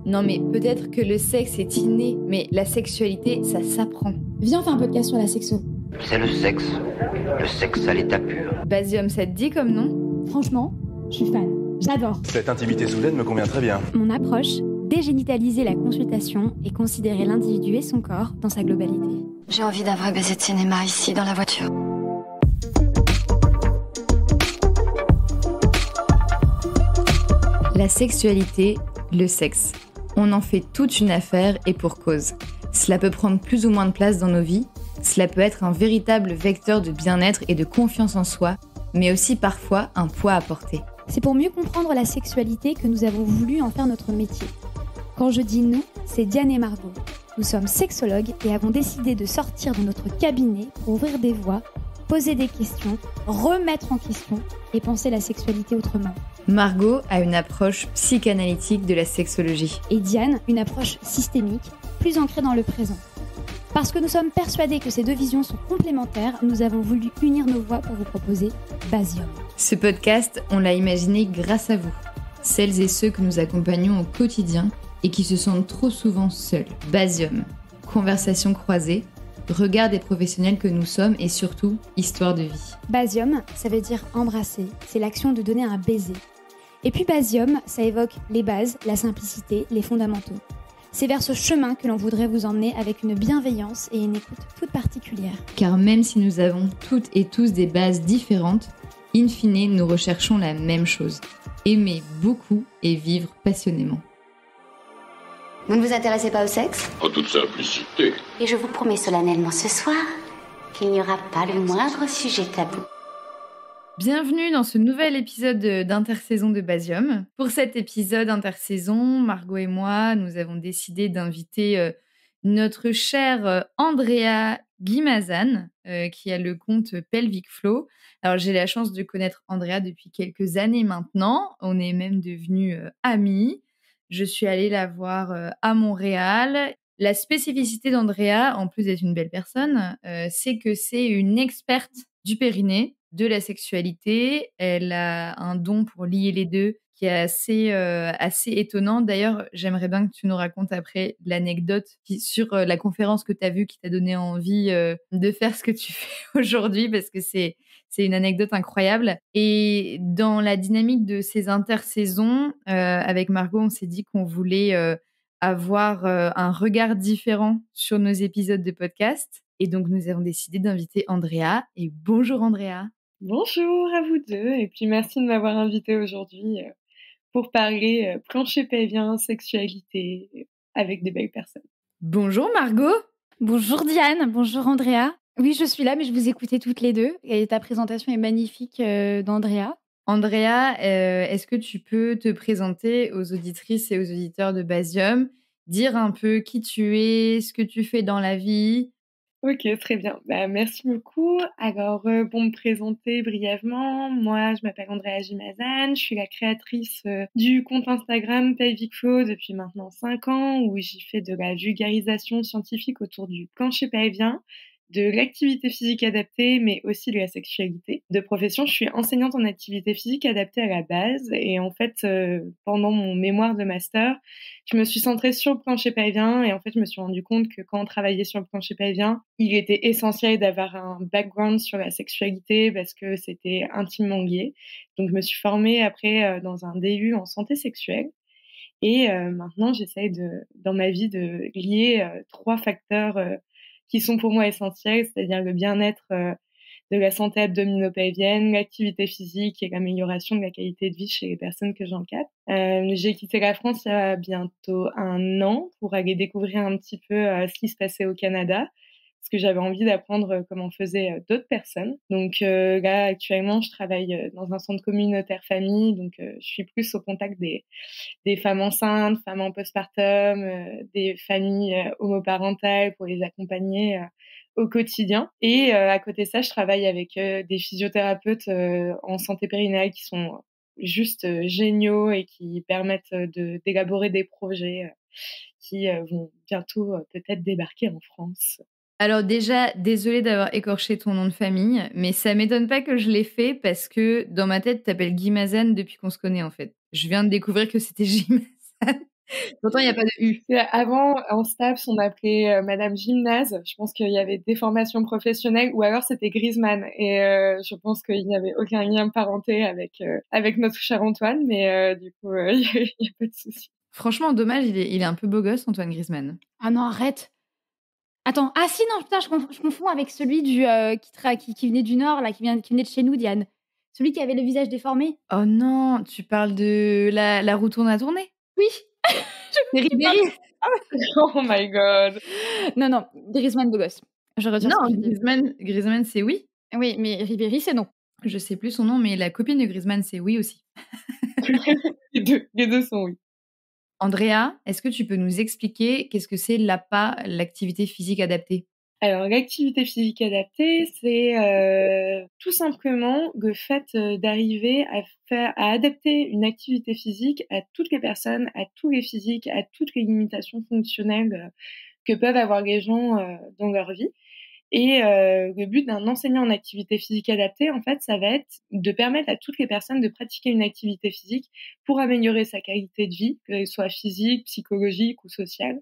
Non mais peut-être que le sexe est inné, mais la sexualité, ça s'apprend. Viens, on fait un podcast sur la sexo. C'est le sexe à l'état pur. Basium, ça te dit comme nom? Franchement, je suis fan. J'adore. Cette intimité soudaine me convient très bien. Mon approche, dégénitaliser la consultation et considérer l'individu et son corps dans sa globalité. J'ai envie d'un vrai baiser de cinéma ici, dans la voiture. La sexualité, le sexe. On en fait toute une affaire et pour cause. Cela peut prendre plus ou moins de place dans nos vies. Cela peut être un véritable vecteur de bien-être et de confiance en soi, mais aussi parfois un poids à porter. C'est pour mieux comprendre la sexualité que nous avons voulu en faire notre métier. Quand je dis nous, c'est Diane et Margot. Nous sommes sexologues et avons décidé de sortir de notre cabinet pour ouvrir des voies, poser des questions, remettre en question et penser la sexualité autrement. Margot a une approche psychanalytique de la sexologie. Et Diane, une approche systémique, plus ancrée dans le présent. Parce que nous sommes persuadés que ces deux visions sont complémentaires, nous avons voulu unir nos voix pour vous proposer Basium. Ce podcast, on l'a imaginé grâce à vous, celles et ceux que nous accompagnons au quotidien et qui se sentent trop souvent seuls. Basium, conversation croisée, regard des professionnels que nous sommes et surtout, histoire de vie. Basium, ça veut dire embrasser, c'est l'action de donner un baiser. Et puis Basium, ça évoque les bases, la simplicité, les fondamentaux. C'est vers ce chemin que l'on voudrait vous emmener avec une bienveillance et une écoute toute particulière. Car même si nous avons toutes et tous des bases différentes, in fine, nous recherchons la même chose. Aimer beaucoup et vivre passionnément. Vous ne vous intéressez pas au sexe? En toute simplicité. Et je vous promets solennellement ce soir qu'il n'y aura pas le moindre sujet tabou. Bienvenue dans ce nouvel épisode d'intersaison de Basium. Pour cet épisode intersaison, Margot et moi, nous avons décidé d'inviter notre chère Andrea Guimazan, qui a le compte Pelvic Flow. Alors, j'ai la chance de connaître Andrea depuis quelques années maintenant. On est même devenus amis. Je suis allée la voir à Montréal. La spécificité d'Andrea, en plus d'être une belle personne, c'est que c'est une experte du périnée, de la sexualité. Elle a un don pour lier les deux qui est assez étonnant. D'ailleurs, j'aimerais bien que tu nous racontes après l'anecdote sur la conférence que tu as vue qui t'a donné envie de faire ce que tu fais aujourd'hui parce que c'est une anecdote incroyable. Et dans la dynamique de ces intersaisons, avec Margot, on s'est dit qu'on voulait avoir un regard différent sur nos épisodes de podcast. Et donc, nous avons décidé d'inviter Andrea. Et bonjour Andrea. Bonjour à vous deux, et puis merci de m'avoir invitée aujourd'hui pour parler plancher pelvien, sexualité, avec des belles personnes. Bonjour Margot. Bonjour Diane, bonjour Andrea. Oui, je suis là, mais je vous écoutais toutes les deux, et ta présentation est magnifique d'Andrea. Andrea, est-ce que tu peux te présenter aux auditrices et aux auditeurs de Basium, dire un peu qui tu es, ce que tu fais dans la vie? Ok, très bien. Merci beaucoup. Alors, pour me présenter brièvement, moi, je m'appelle Andrea Guimazan, je suis la créatrice du compte Instagram Pelvic Flow depuis maintenant 5 ans, où j'y fais de la vulgarisation scientifique autour du plancher pelvien, de l'activité physique adaptée, mais aussi de la sexualité. De profession, je suis enseignante en activité physique adaptée à la base, et en fait, pendant mon mémoire de master, je me suis centrée sur le plancher pelvien, et en fait, je me suis rendu compte que quand on travaillait sur le plancher pelvien, il était essentiel d'avoir un background sur la sexualité parce que c'était intimement lié. Donc, je me suis formée après dans un DU en santé sexuelle. Et maintenant, j'essaye dans ma vie de lier 3 facteurs qui sont pour moi essentiels, c'est-à-dire le bien-être de la santé abdominopelvienne, l'activité physique et l'amélioration de la qualité de vie chez les personnes que j'encadre. J'ai quitté la France il y a bientôt 1 an pour aller découvrir un petit peu ce qui se passait au Canada, parce que j'avais envie d'apprendre comment faisaient d'autres personnes. Donc là, actuellement, je travaille dans un centre communautaire famille, donc je suis plus au contact des femmes enceintes, femmes en postpartum, des familles homoparentales pour les accompagner au quotidien. Et à côté de ça, je travaille avec des physiothérapeutes en santé périnéale qui sont juste géniaux et qui permettent d'élaborer des projets qui vont bientôt peut-être débarquer en France. Alors déjà, désolée d'avoir écorché ton nom de famille, mais ça m'étonne pas que je l'ai fait parce que dans ma tête, tu t'appelles Guimazan depuis qu'on se connaît en fait. Je viens de découvrir que c'était Guimazan. Pourtant, il n'y a pas de U. Avant, en STAPS, on appelait Madame Gymnase. Je pense qu'il y avait des formations professionnelles, ou alors c'était Griezmann. Et je pense qu'il n'y avait aucun lien de parenté avec notre cher Antoine, mais du coup, il n'y a pas de souci. Franchement, dommage, il est un peu beau gosse, Antoine Griezmann. Ah non, arrête. Attends, ah si, non, putain, je confonds avec celui qui venait du Nord, là, qui venait de chez nous, Diane. Celui qui avait le visage déformé. Oh non, tu parles de la roue tourne à tourner? Oui. C'est Ribéry. Oh my god. Non, Griezmann, beau gosse. Je retire Non, ce que je dis. Griezmann, c'est oui. Oui, mais Ribéry, c'est non. Je sais plus son nom, mais la copine de Griezmann, c'est oui aussi. Les deux sont oui. Andrea, est-ce que tu peux nous expliquer qu'est-ce que c'est l'APA, l'activité physique adaptée? Alors, l'activité physique adaptée, c'est tout simplement le fait d'arriver à adapter une activité physique à toutes les personnes, à tous les physiques, à toutes les limitations fonctionnelles que peuvent avoir les gens dans leur vie. Et le but d'un enseignant en activité physique adaptée, en fait, ça va être de permettre à toutes les personnes de pratiquer une activité physique pour améliorer sa qualité de vie, qu'elle soit physique, psychologique ou sociale,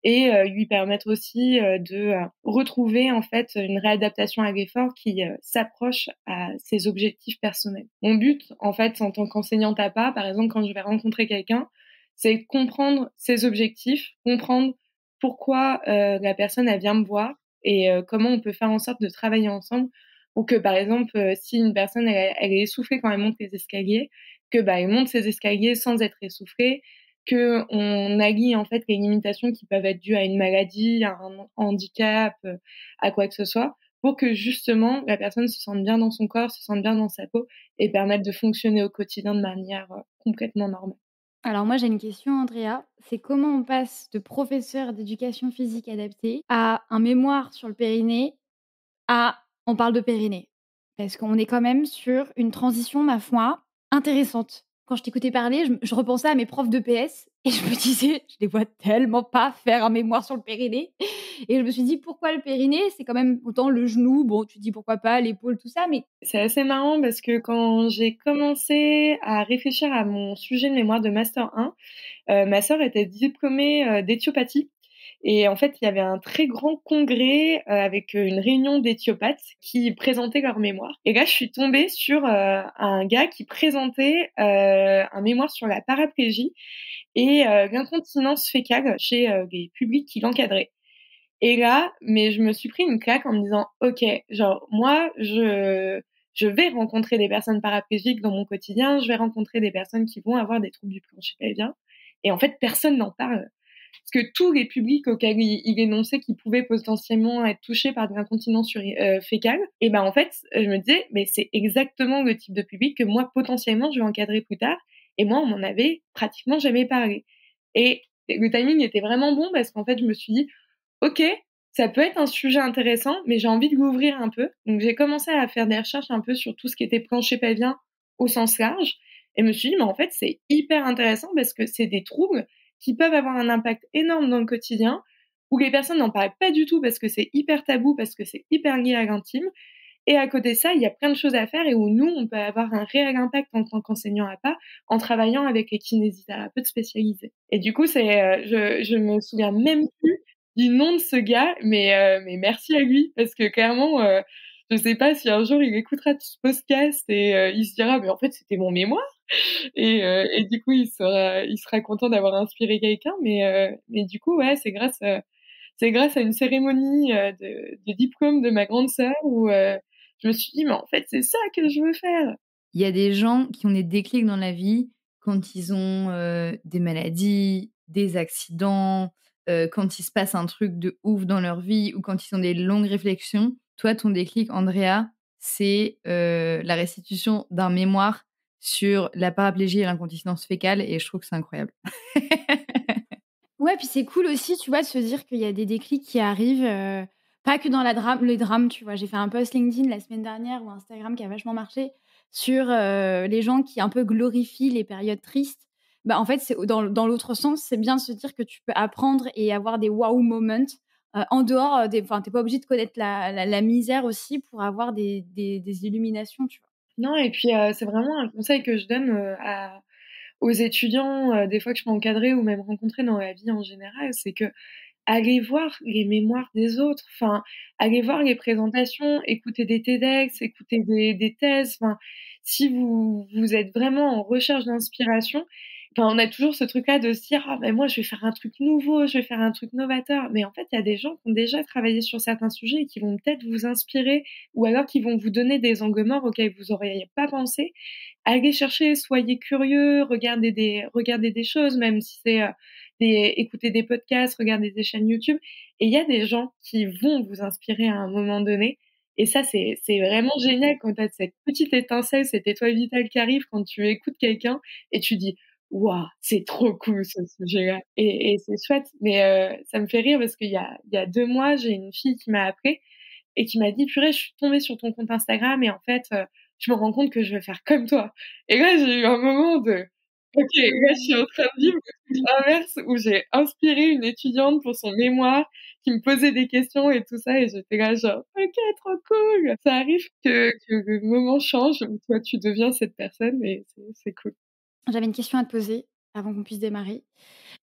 et lui permettre aussi de retrouver en fait une réadaptation à l'effort qui s'approche à ses objectifs personnels. Mon but, en fait, en tant qu'enseignante APA, par exemple, quand je vais rencontrer quelqu'un, c'est de comprendre ses objectifs, comprendre pourquoi la personne elle vient me voir, et comment on peut faire en sorte de travailler ensemble pour que, par exemple, si une personne elle est essoufflée quand elle monte les escaliers, que elle monte ses escaliers sans être essoufflée, que on allie en fait les limitations qui peuvent être dues à une maladie, à un handicap, à quoi que ce soit, pour que justement la personne se sente bien dans son corps, se sente bien dans sa peau et permette de fonctionner au quotidien de manière complètement normale. Alors moi j'ai une question, Andrea, c'est comment on passe de professeur d'éducation physique adaptée à un mémoire sur le périnée à on parle de périnée? Parce qu'on est quand même sur une transition, ma foi, intéressante. Quand je t'écoutais parler, je repensais à mes profs de PS et je me disais, je les vois tellement pas faire un mémoire sur le périnée. Et je me suis dit, pourquoi le périnée? C'est quand même autant le genou, bon, tu dis pourquoi pas, l'épaule, tout ça, mais C'est assez marrant parce que quand j'ai commencé à réfléchir à mon sujet de mémoire de Master 1, ma sœur était diplômée d'éthiopathie. Et en fait, il y avait un très grand congrès avec une réunion d'éthiopathes qui présentaient leur mémoire. Et là, je suis tombée sur un gars qui présentait un mémoire sur la paraplégie et l'incontinence fécale chez les publics qui l'encadraient. Et là, mais je me suis pris une claque en me disant, ok, genre moi, je vais rencontrer des personnes paraplégiques dans mon quotidien, je vais rencontrer des personnes qui vont avoir des troubles du plancher pelvien. Et en fait, personne n'en parle. Parce que tous les publics auxquels il énonçait qu'ils pouvaient potentiellement être touchés par de l'incontinence fécale, et ben en fait, je me disais, mais c'est exactement le type de public que moi, potentiellement, je vais encadrer plus tard. Et moi, on m'en avait pratiquement jamais parlé. Et le timing était vraiment bon parce qu'en fait, je me suis dit, ok, ça peut être un sujet intéressant, mais j'ai envie de l'ouvrir un peu. Donc, j'ai commencé à faire des recherches un peu sur tout ce qui était plancher pelvien au sens large. Et je me suis dit, mais en fait, c'est hyper intéressant parce que c'est des troubles qui peuvent avoir un impact énorme dans le quotidien, où les personnes n'en parlent pas du tout parce que c'est hyper tabou, parce que c'est hyper lié à l'intime. Et à côté de ça, il y a plein de choses à faire et où nous, on peut avoir un réel impact en tant qu'enseignant APA en travaillant avec les kinésithérapeutes spécialisés. Et du coup, je me souviens même plus du nom de ce gars, mais merci à lui, parce que clairement, je sais pas si un jour il écoutera tout ce podcast et il se dira, mais en fait, c'était mon mémoire. Et du coup, il sera content d'avoir inspiré quelqu'un, mais du coup, ouais, c'est grâce à une cérémonie de diplôme de ma grande sœur où je me suis dit, mais en fait, c'est ça que je veux faire. Il y a des gens qui ont des déclics dans la vie quand ils ont des maladies, des accidents, quand il se passe un truc de ouf dans leur vie ou quand ils ont des longues réflexions. Toi, ton déclic, Andrea, c'est la restitution d'un mémoire sur la paraplégie et l'incontinence fécale et je trouve que c'est incroyable. ouais, puis c'est cool aussi, tu vois, de se dire qu'il y a des déclics qui arrivent, pas que dans les drames, tu vois. J'ai fait un post LinkedIn la semaine dernière ou Instagram qui a vachement marché sur les gens qui un peu glorifient les périodes tristes. Bah, en fait, c'est dans l'autre sens, c'est bien de se dire que tu peux apprendre et avoir des wow moments en dehors des. Enfin, t'es pas obligé de connaître la misère aussi pour avoir des illuminations, tu vois. Non, et puis c'est vraiment un conseil que je donne aux étudiants, des fois que je peux encadrer ou même rencontrer dans la vie en général, c'est que aller voir les mémoires des autres, enfin, aller voir les présentations, écouter des TEDx, écouter des thèses, enfin, si vous êtes vraiment en recherche d'inspiration, enfin, on a toujours ce truc-là de se dire: «Ah ben moi je vais faire un truc nouveau, je vais faire un truc novateur». Mais en fait, il y a des gens qui ont déjà travaillé sur certains sujets et qui vont peut-être vous inspirer ou alors qui vont vous donner des angles morts auxquels vous auriez pas pensé. Allez chercher, soyez curieux, regardez des choses, même si c'est, écouter des podcasts, regarder des chaînes YouTube et il y a des gens qui vont vous inspirer à un moment donné et ça, c'est vraiment génial quand tu as cette petite étincelle, cette étoile vitale qui arrive quand tu écoutes quelqu'un et tu dis: «Waouh, c'est trop cool ce sujet-là» et c'est chouette. Mais ça me fait rire parce qu'il y a 2 mois, j'ai une fille qui m'a appelée et qui m'a dit: «Purée, je suis tombée sur ton compte Instagram et en fait, je me rends compte que je vais faire comme toi». Et là, j'ai eu un moment de: «OK, là, je suis en train de vivre le truc inverse où j'ai inspiré une étudiante pour son mémoire qui me posait des questions et tout ça et j'étais là genre: «OK, trop cool». Ça arrive que le moment change où toi, tu deviens cette personne et c'est cool. J'avais une question à te poser avant qu'on puisse démarrer.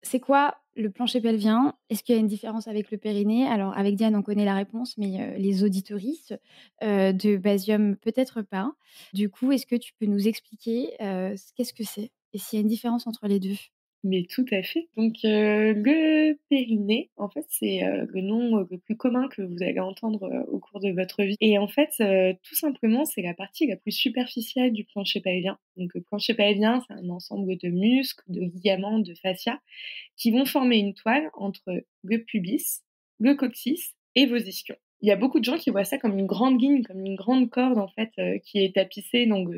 C'est quoi le plancher pelvien? Est-ce qu'il y a une différence avec le périnée? Alors avec Diane, on connaît la réponse, mais les auditorices, de Basium, peut-être pas. Du coup, est-ce que tu peux nous expliquer, qu'est-ce que c'est? Et s'il y a une différence entre les 2? Mais tout à fait. Donc, le périnée, en fait, c'est, le nom, le plus commun que vous allez entendre, au cours de votre vie et en fait, tout simplement, c'est la partie la plus superficielle du plancher pelvien. Donc le plancher pelvien, c'est un ensemble de muscles, de ligaments, de fascias qui vont former une toile entre le pubis, le coccyx et vos ischions. Il y a beaucoup de gens qui voient ça comme une grande ligne, comme une grande corde, en fait, qui est tapissée donc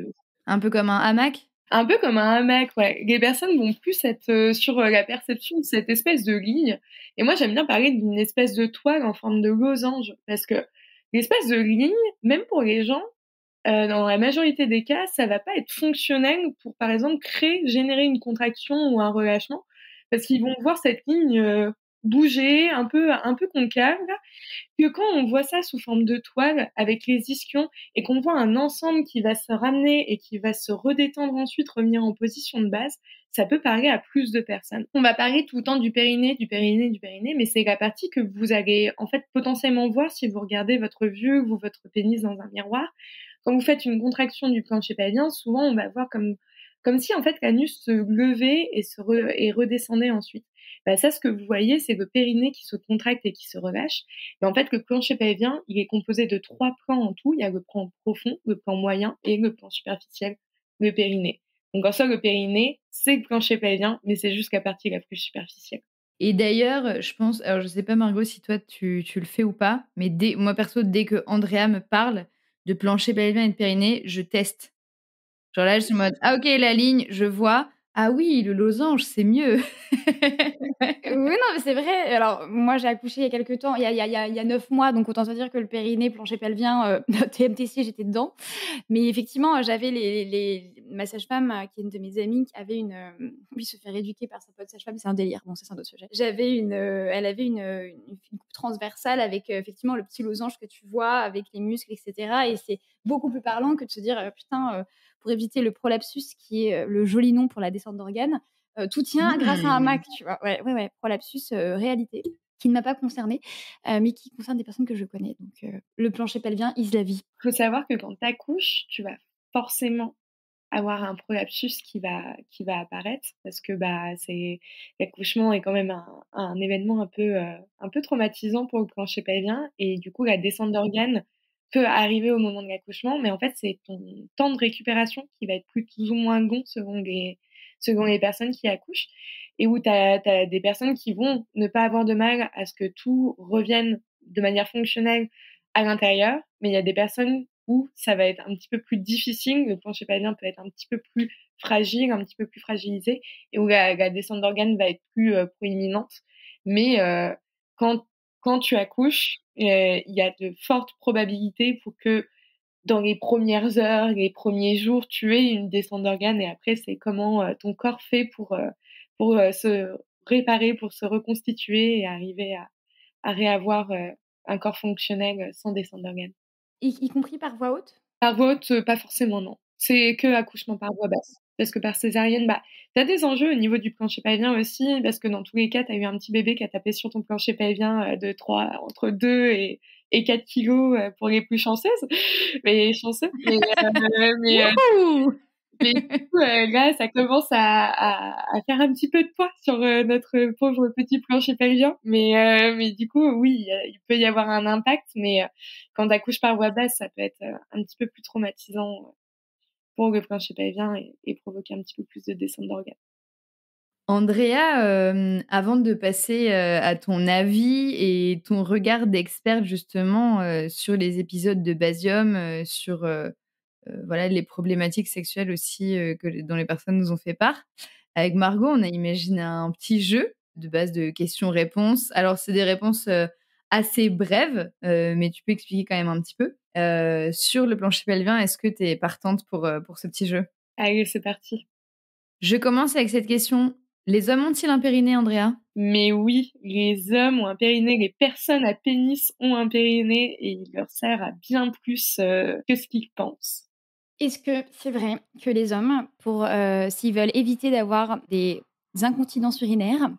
Un peu comme un hamac? un peu comme un hamac, ouais. Les personnes vont plus être, sur, la perception de cette espèce de ligne et moi j'aime bien parler d'une espèce de toile en forme de losange parce que l'espèce de ligne, même pour les gens, dans la majorité des cas, ça va pas être fonctionnel pour, par exemple, générer une contraction ou un relâchement parce qu'ils vont voir cette ligne, bouger un peu concave que quand on voit ça sous forme de toile avec les ischions et qu'on voit un ensemble qui va se ramener et qui va se redétendre ensuite, revenir en position de base, ça peut parler à plus de personnes. On va parler tout le temps du périnée, du périnée, du périnée, mais c'est la partie que vous allez en fait potentiellement voir si vous regardez votre vulve ou votre pénis dans un miroir. Quand vous faites une contraction du plancher pelvien, souvent on va voir comme si en fait l'anus se levait et redescendait ensuite. Bah ça, ce que vous voyez, c'est le périnée qui se contracte et qui se relâche. Mais en fait, le plancher pelvien, il est composé de 3 plans en tout. Il y a le plan profond, le plan moyen et le plan superficiel, le périnée. Donc en soi, le périnée, c'est le plancher pelvien, mais c'est juste la partie la plus superficielle. Et d'ailleurs, je pense alors je sais pas Margot si toi tu le fais ou pas, mais moi perso, dès que Andrea me parle de plancher pelvien et de périnée, je teste. Genre là, je suis en mode: «Ah OK, la ligne, je vois. Ah oui, le losange, c'est mieux». Oui, non, mais c'est vrai. Alors, moi, j'ai accouché il y a quelque temps, il y a 9 mois, donc autant se dire que le périnée, plancher pelvien, TMTC, j'étais dedans. Mais effectivement, j'avais ma sage-femme, qui est une de mes amies, qui avait lui se faire éduquer par sa pote sage-femme, c'est un délire. Bon, ça, c'est un autre sujet. Elle avait une coupe transversale avec, effectivement, le petit losange que tu vois avec les muscles et cetera et c'est beaucoup plus parlant que de se dire: «Putain, pour éviter le prolapsus», qui est, le joli nom pour la descente d'organes, tout tient grâce à un Mac, tu vois? Ouais, ouais, ouais, prolapsus, réalité, qui ne m'a pas concernée, mais qui concerne des personnes que je connais. Donc, le plancher pelvien is la vie. Faut savoir que quand tu accouches, tu vas forcément avoir un prolapsus qui va apparaître parce que, bah, l'accouchement est quand même un événement un peu traumatisant pour le plancher pelvien et du coup, la descente d'organes peut arriver au moment de l'accouchement, mais en fait, c'est ton temps de récupération qui va être plus ou moins long selon les personnes qui accouchent et où tu as des personnes qui vont ne pas avoir de mal à ce que tout revienne de manière fonctionnelle à l'intérieur, mais il y a des personnes où ça va être un petit peu plus difficile, le plancher pelvien peut être un petit peu plus fragile, un petit peu plus fragilisé et où la descente d'organes va être plus, proéminente. Mais quand quand tu accouches, il y a de fortes probabilités pour que dans les premières heures, les premiers jours, tu aies une descente d'organes et après c'est comment, ton corps fait pour se réparer, pour se reconstituer et arriver à réavoir, un corps fonctionnel, sans descente d'organes. Y compris par voie haute? Par voie haute, pas forcément non. C'est que accouchement par voie basse. parce que par césarienne, t'as des enjeux au niveau du plancher pelvien aussi, parce que dans tous les cas, t'as eu un petit bébé qui a tapé sur ton plancher pelvien entre 2 et 4 kilos pour les plus chanceuses, mais chanceux. Wouhou Mais du coup, là, ça commence à faire un petit peu de poids sur notre pauvre petit plancher pelvien. Mais du coup, oui, il peut y avoir un impact. Mais quand t'accouches par voie basse, ça peut être un petit peu plus traumatisant pour le plancher pelvien et provoquer un petit peu plus de descente d'organes. Andrea, avant de passer, à ton avis et ton regard d'experte justement, sur les épisodes de Basium, sur, voilà les problématiques sexuelles aussi, dont les personnes nous ont fait part. Avec Margot, on a imaginé un petit jeu de base de questions-réponses. Alors c'est des réponses, assez brèves, mais tu peux expliquer quand même un petit peu. Sur le plancher pelvien, est-ce que tu es partante pour ce petit jeu? Allez, c'est parti. Je commence avec cette question. Les hommes ont-ils un périnée, Andrea? Mais oui, les hommes ont un périnée, les personnes à pénis ont un périnée et il leur sert à bien plus que ce qu'ils pensent. Est-ce que c'est vrai que les hommes, s'ils veulent éviter d'avoir des incontinences urinaires,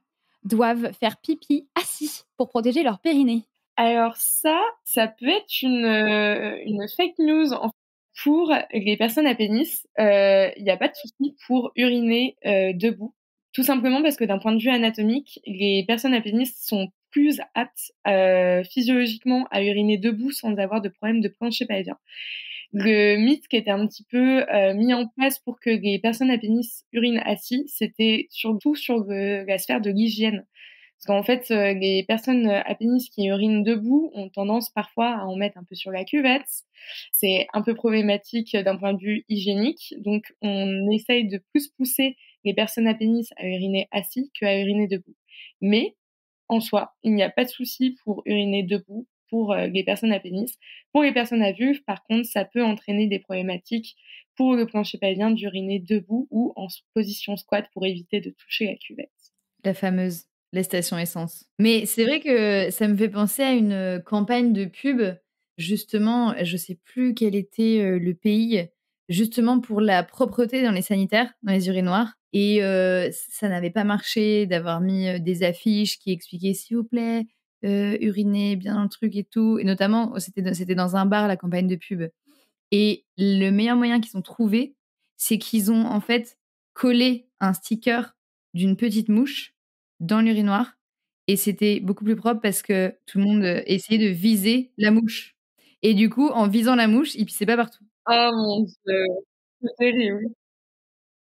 doivent faire pipi assis pour protéger leur périnée? Alors ça peut être une fake news pour les personnes à pénis. Il n'y a pas de souci pour uriner debout, tout simplement parce que d'un point de vue anatomique, les personnes à pénis sont plus aptes physiologiquement à uriner debout sans avoir de problème de plancher pelvien. Le mythe qui était un petit peu mis en place pour que les personnes à pénis urinent assis, c'était surtout sur la sphère de l'hygiène. Parce qu'en fait, les personnes à pénis qui urinent debout ont tendance parfois à en mettre un peu sur la cuvette. C'est un peu problématique d'un point de vue hygiénique. Donc, on essaye de plus pousser les personnes à pénis à uriner assis qu'à uriner debout. Mais, en soi, il n'y a pas de souci pour uriner debout pour les personnes à pénis. Pour les personnes à vulve, par contre, ça peut entraîner des problématiques pour le plancher pelvien d'uriner debout ou en position squat pour éviter de toucher la cuvette. La fameuse, les stations essence. Mais c'est vrai que ça me fait penser à une campagne de pub, justement, je sais plus quel était, le pays, justement pour la propreté dans les sanitaires, dans les urinoirs et ça n'avait pas marché d'avoir mis, des affiches qui expliquaient: «S'il vous plaît, urinez bien dans le truc et tout» et notamment, c'était dans un bar, la campagne de pub et le meilleur moyen qu'ils ont trouvé, c'est qu'ils ont, en fait, collé un sticker d'une petite mouche dans l'urinoir et c'était beaucoup plus propre parce que tout le monde, essayait de viser la mouche et du coup, en visant la mouche, ils pissaient pas partout. Oh mon Dieu, c'est terrible.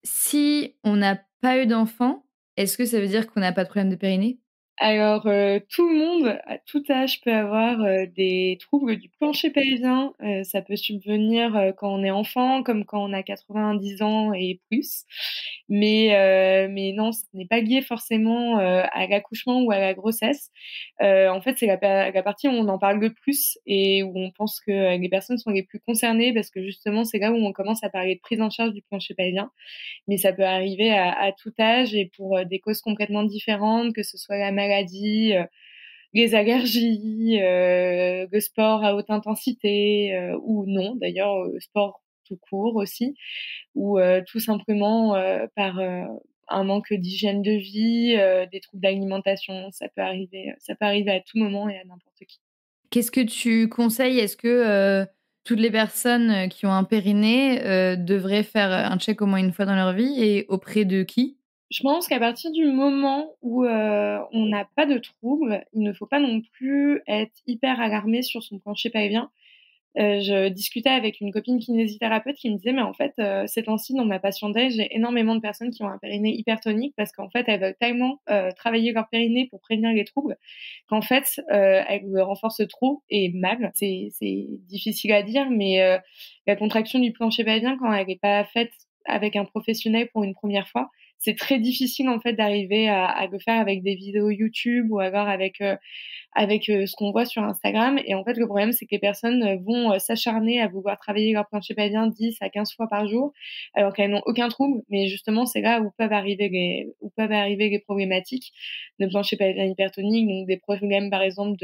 Si on n'a pas eu d'enfant, est-ce que ça veut dire qu'on n'a pas de problème de périnée? Alors, tout le monde, à tout âge, peut avoir, des troubles du plancher pelvien. Ça peut subvenir, quand on est enfant, comme quand on a 90 ans et plus. Mais non, ce n'est pas lié forcément, à l'accouchement ou à la grossesse. En fait, c'est la partie où on en parle le plus et où on pense que, les personnes sont les plus concernées parce que justement, c'est là où on commence à parler de prise en charge du plancher pelvien. Mais ça peut arriver à tout âge et pour des causes complètement différentes, que ce soit la maladie, les allergies, le sport à haute intensité ou non d'ailleurs, sport tout court aussi ou tout simplement par un manque d'hygiène de vie, des troubles d'alimentation. Ça peut arriver à tout moment et à n'importe qui. Qu'est-ce que tu conseilles? Est-ce que, toutes les personnes, qui ont un périnée, devraient faire, un check au moins une fois dans leur vie et auprès de qui? Je pense qu'à partir du moment où on n'a pas de troubles, il ne faut pas non plus être hyper alarmé sur son plancher pelvien. Je discutais avec une copine kinésithérapeute qui me disait: «Mais en fait, ces temps-ci, dans ma patientèle, j'ai énormément de personnes qui ont un périnée hypertonique parce qu'en fait, elles veulent tellement, travailler leur périnée pour prévenir les troubles qu'en fait, elles le renforcent trop et mal». C'est difficile à dire, mais la contraction du plancher pelvien, quand elle est pas faite avec un professionnel pour une première fois, c'est très difficile, en fait, d'arriver à le faire avec des vidéos YouTube ou alors avec, avec ce qu'on voit sur Instagram. Et en fait, le problème, c'est que les personnes vont s'acharner à vouloir travailler leur plancher pelvien 10 à 15 fois par jour, alors qu'elles n'ont aucun trouble. Mais justement, c'est là où peuvent arriver les problématiques de plancher pelvien hypertonique, donc des problèmes, par exemple,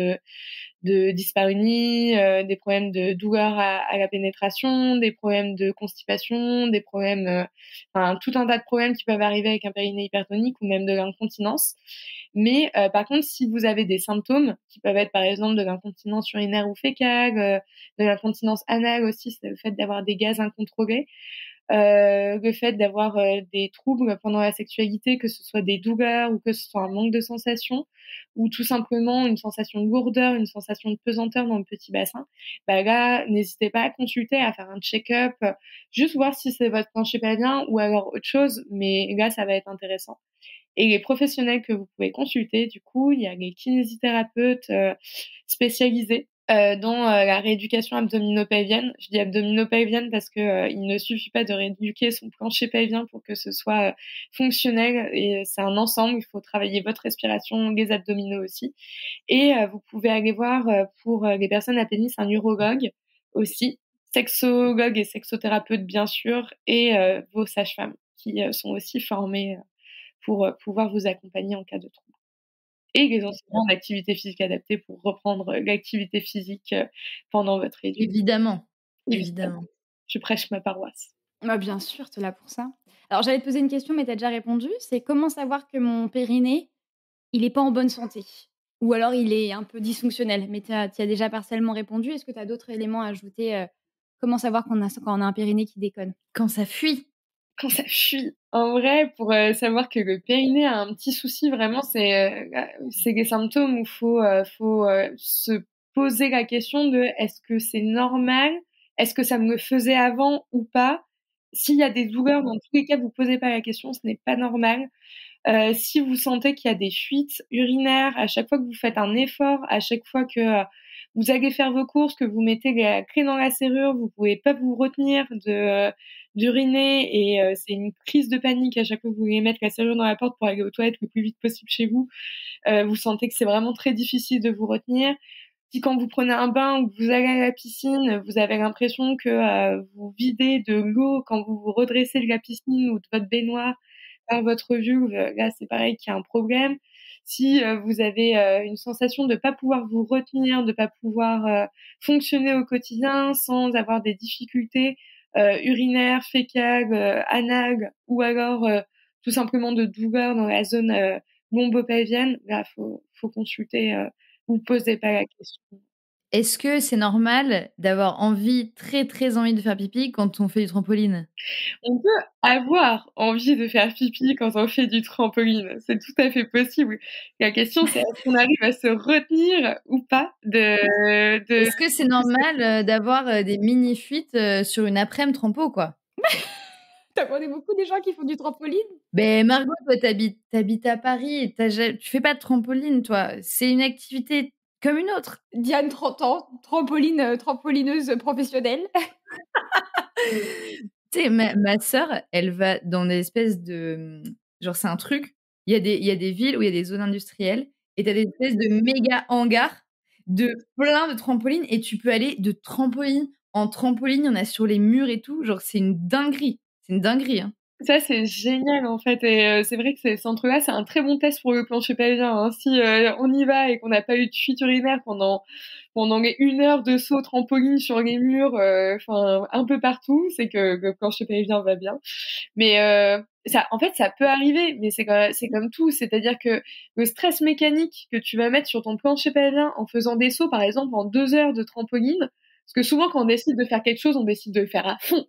de dyspareunie, des problèmes de douleur à la pénétration, des problèmes de constipation, des problèmes, enfin, tout un tas de problèmes qui peuvent arriver avec un périnée hypertonique ou même de l'incontinence. Mais par contre, si vous avez des symptômes qui peuvent être par exemple de l'incontinence urinaire ou fécale, de l'incontinence anale aussi, c'est le fait d'avoir des gaz incontrôlés, le fait d'avoir des troubles pendant la sexualité, que ce soit des douleurs ou que ce soit un manque de sensation, ou tout simplement une sensation de lourdeur, une sensation de pesanteur dans le petit bassin, bah là, n'hésitez pas à consulter, à faire un check-up, juste voir si c'est votre plancher pelvien ou alors autre chose, mais là, ça va être intéressant. Et les professionnels que vous pouvez consulter, du coup, il y a les kinésithérapeutes spécialisés dans la rééducation abdominopelvienne. Je dis abdominopelvienne parce que il ne suffit pas de rééduquer son plancher pelvien pour que ce soit fonctionnel, et c'est un ensemble. Il faut travailler votre respiration, les abdominaux aussi. Et vous pouvez aller voir pour les personnes à pénis un urologue aussi, sexologue et sexothérapeute bien sûr, et vos sages-femmes qui sont aussi formées pour pouvoir vous accompagner en cas de trouble. Et les enseignants d'activité physique adaptée pour reprendre l'activité physique pendant votre éducation. Évidemment, évidemment. Je prêche ma paroisse. Bah, bien sûr, tu es là pour ça. Alors, j'allais te poser une question, mais tu as déjà répondu. C'est comment savoir que mon périnée, il est pas en bonne santé? Ou alors il est un peu dysfonctionnel? Mais tu as déjà partiellement répondu. Est-ce que tu as d'autres éléments à ajouter? Comment savoir quand on a un périnée qui déconne? Quand ça fuit. Quand ça fuit. En vrai, pour savoir que le périnée a un petit souci, vraiment, c'est des symptômes où faut se poser la question de est-ce que c'est normal? Est-ce que ça me le faisait avant ou pas? S'il y a des douleurs, dans tous les cas, vous posez pas la question, ce n'est pas normal. Si vous sentez qu'il y a des fuites urinaires à chaque fois que vous faites un effort, à chaque fois que vous allez faire vos courses, que vous mettez la clé dans la serrure, vous pouvez pas vous retenir d'uriner, et c'est une crise de panique à chaque fois que vous voulez mettre la serrure dans la porte pour aller aux toilettes le plus vite possible chez vous. Vous sentez que c'est vraiment très difficile de vous retenir. Si quand vous prenez un bain ou que vous allez à la piscine, vous avez l'impression que vous videz de l'eau quand vous vous redressez de la piscine ou de votre baignoire par votre vulve, là c'est pareil qu'il y a un problème. Si vous avez une sensation de pas pouvoir vous retenir, de pas pouvoir fonctionner au quotidien sans avoir des difficultés urinaires, fécales, anales, ou alors tout simplement de douleur dans la zone lombo-pelvienne, là faut consulter. Vous posez pas la question. Est-ce que c'est normal d'avoir envie, très, très envie de faire pipi quand on fait du trampoline? On peut avoir envie de faire pipi quand on fait du trampoline, c'est tout à fait possible. La question, c'est est-ce qu'on arrive à se retenir ou pas de Est-ce que c'est normal, d'avoir, des mini fuites, sur une après-midi trampo, quoi? Tu connais beaucoup des gens qui font du trampoline? Ben Margot, toi, tu habites à Paris, tu fais pas de trampoline, toi. C'est une activité comme une autre. Diane, 30 ans, trampolineuse professionnelle. Tu sais, ma sœur, elle va dans des espèces de, genre, c'est un truc, il y a des villes où il y a des zones industrielles et tu as des espèces de méga hangars de plein de trampolines et tu peux aller de trampoline en trampoline, il y en a sur les murs et tout, genre, c'est une dinguerie. C'est une dinguerie, hein. Ça, c'est génial, en fait, et c'est vrai que ces centres-là, c'est un très bon test pour le plancher pelvien, hein. Si on y va et qu'on n'a pas eu de fuite urinaire pendant les 1 heure de saut trampoline sur les murs, enfin un peu partout, c'est que le plancher pelvien va bien. Mais ça, en fait, ça peut arriver, mais c'est comme tout, c'est-à-dire que le stress mécanique que tu vas mettre sur ton plancher pelvien en faisant des sauts, par exemple, en 2 heures de trampoline, parce que souvent, quand on décide de faire quelque chose, on décide de le faire à fond.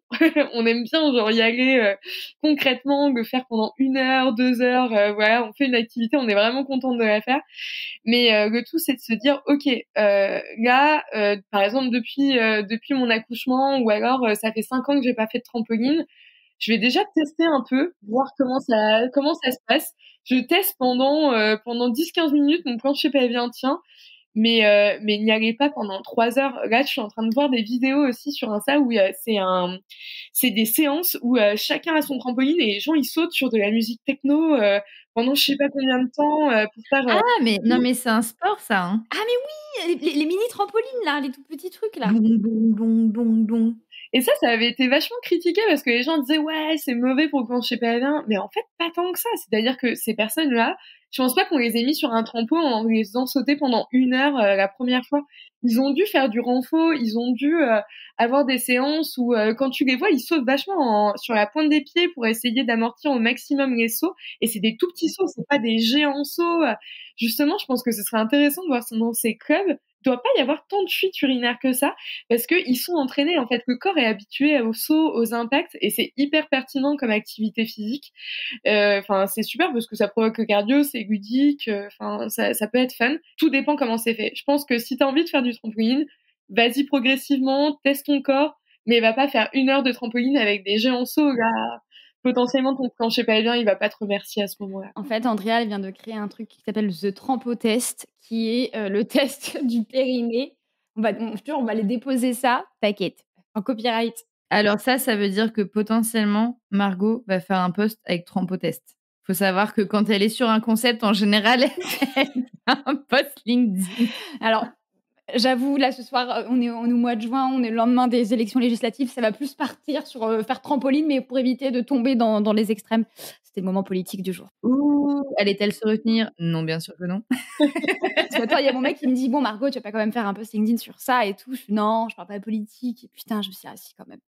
On aime bien, genre, y aller concrètement, le faire pendant 1 heure, 2 heures, voilà, on fait une activité, on est vraiment contente de la faire. Mais le tout, c'est de se dire, ok, là, par exemple, depuis mon accouchement, ou alors ça fait 5 ans que j'ai pas fait de trampoline, je vais déjà tester un peu, voir comment ça se passe. Je teste pendant 10-15 minutes, mon plancher pelvien tient. mais n'y allez pas pendant 3 heures. Là, je suis en train de voir des vidéos aussi sur Insta où c'est des séances où chacun a son trampoline et les gens ils sautent sur de la musique techno pendant je sais pas combien de temps pour faire. Ah, mais non, mais c'est un sport, ça. Hein. Ah mais oui, les mini trampolines là, les tout petits trucs là. Boum, boum, boum, boum, boum. Et ça avait été vachement critiqué parce que les gens disaient ouais c'est mauvais pour le plancher pelvien, mais en fait pas tant que ça. C'est-à-dire que ces personnes-là, je pense pas qu'on les ait mis sur un trampo en les faisant sauter pendant 1 heure la première fois. Ils ont dû faire du renfort, ils ont dû avoir des séances où quand tu les vois, ils sautent vachement sur la pointe des pieds pour essayer d'amortir au maximum les sauts. Et c'est des tout petits sauts, c'est pas des géants sauts. Justement, je pense que ce serait intéressant de voir ça dans ces clubs. Il doit pas y avoir tant de fuites urinaires que ça parce que ils sont entraînés. En fait, le corps est habitué aux sauts, aux impacts, et c'est hyper pertinent comme activité physique. Enfin, c'est super parce que ça provoque le cardio, c'est ludique. Enfin, ça peut être fun. Tout dépend comment c'est fait. Je pense que si t'as envie de faire du trampoline, vas-y progressivement, teste ton corps, mais va pas faire 1 heure de trampoline avec des géants sauts. Là, potentiellement ton plancher pelvien, il va pas te remercier à ce moment-là. En fait, Andrea, elle vient de créer un truc qui s'appelle The Trampo Test, qui est le test du périnée. Je te jure, on va les déposer ça, t'inquiète, en copyright. Alors ça veut dire que potentiellement, Margot va faire un post avec Trampotest. Faut savoir que quand elle est sur un concept, en général, elle fait un post LinkedIn. Alors, j'avoue, là, ce soir, on est au mois de juin, on est le lendemain des élections législatives, ça va plus partir sur faire trampoline, mais pour éviter de tomber dans les extrêmes. C'était le moment politique du jour. Ouh, allait-elle se retenir? Non, bien sûr que non. Parce que toi, il y a mon mec qui me dit, bon, Margot, tu vas pas quand même faire un post LinkedIn sur ça et tout. Je fais, non, je parle pas de politique. Et putain, je me suis dit, ah si, quand même,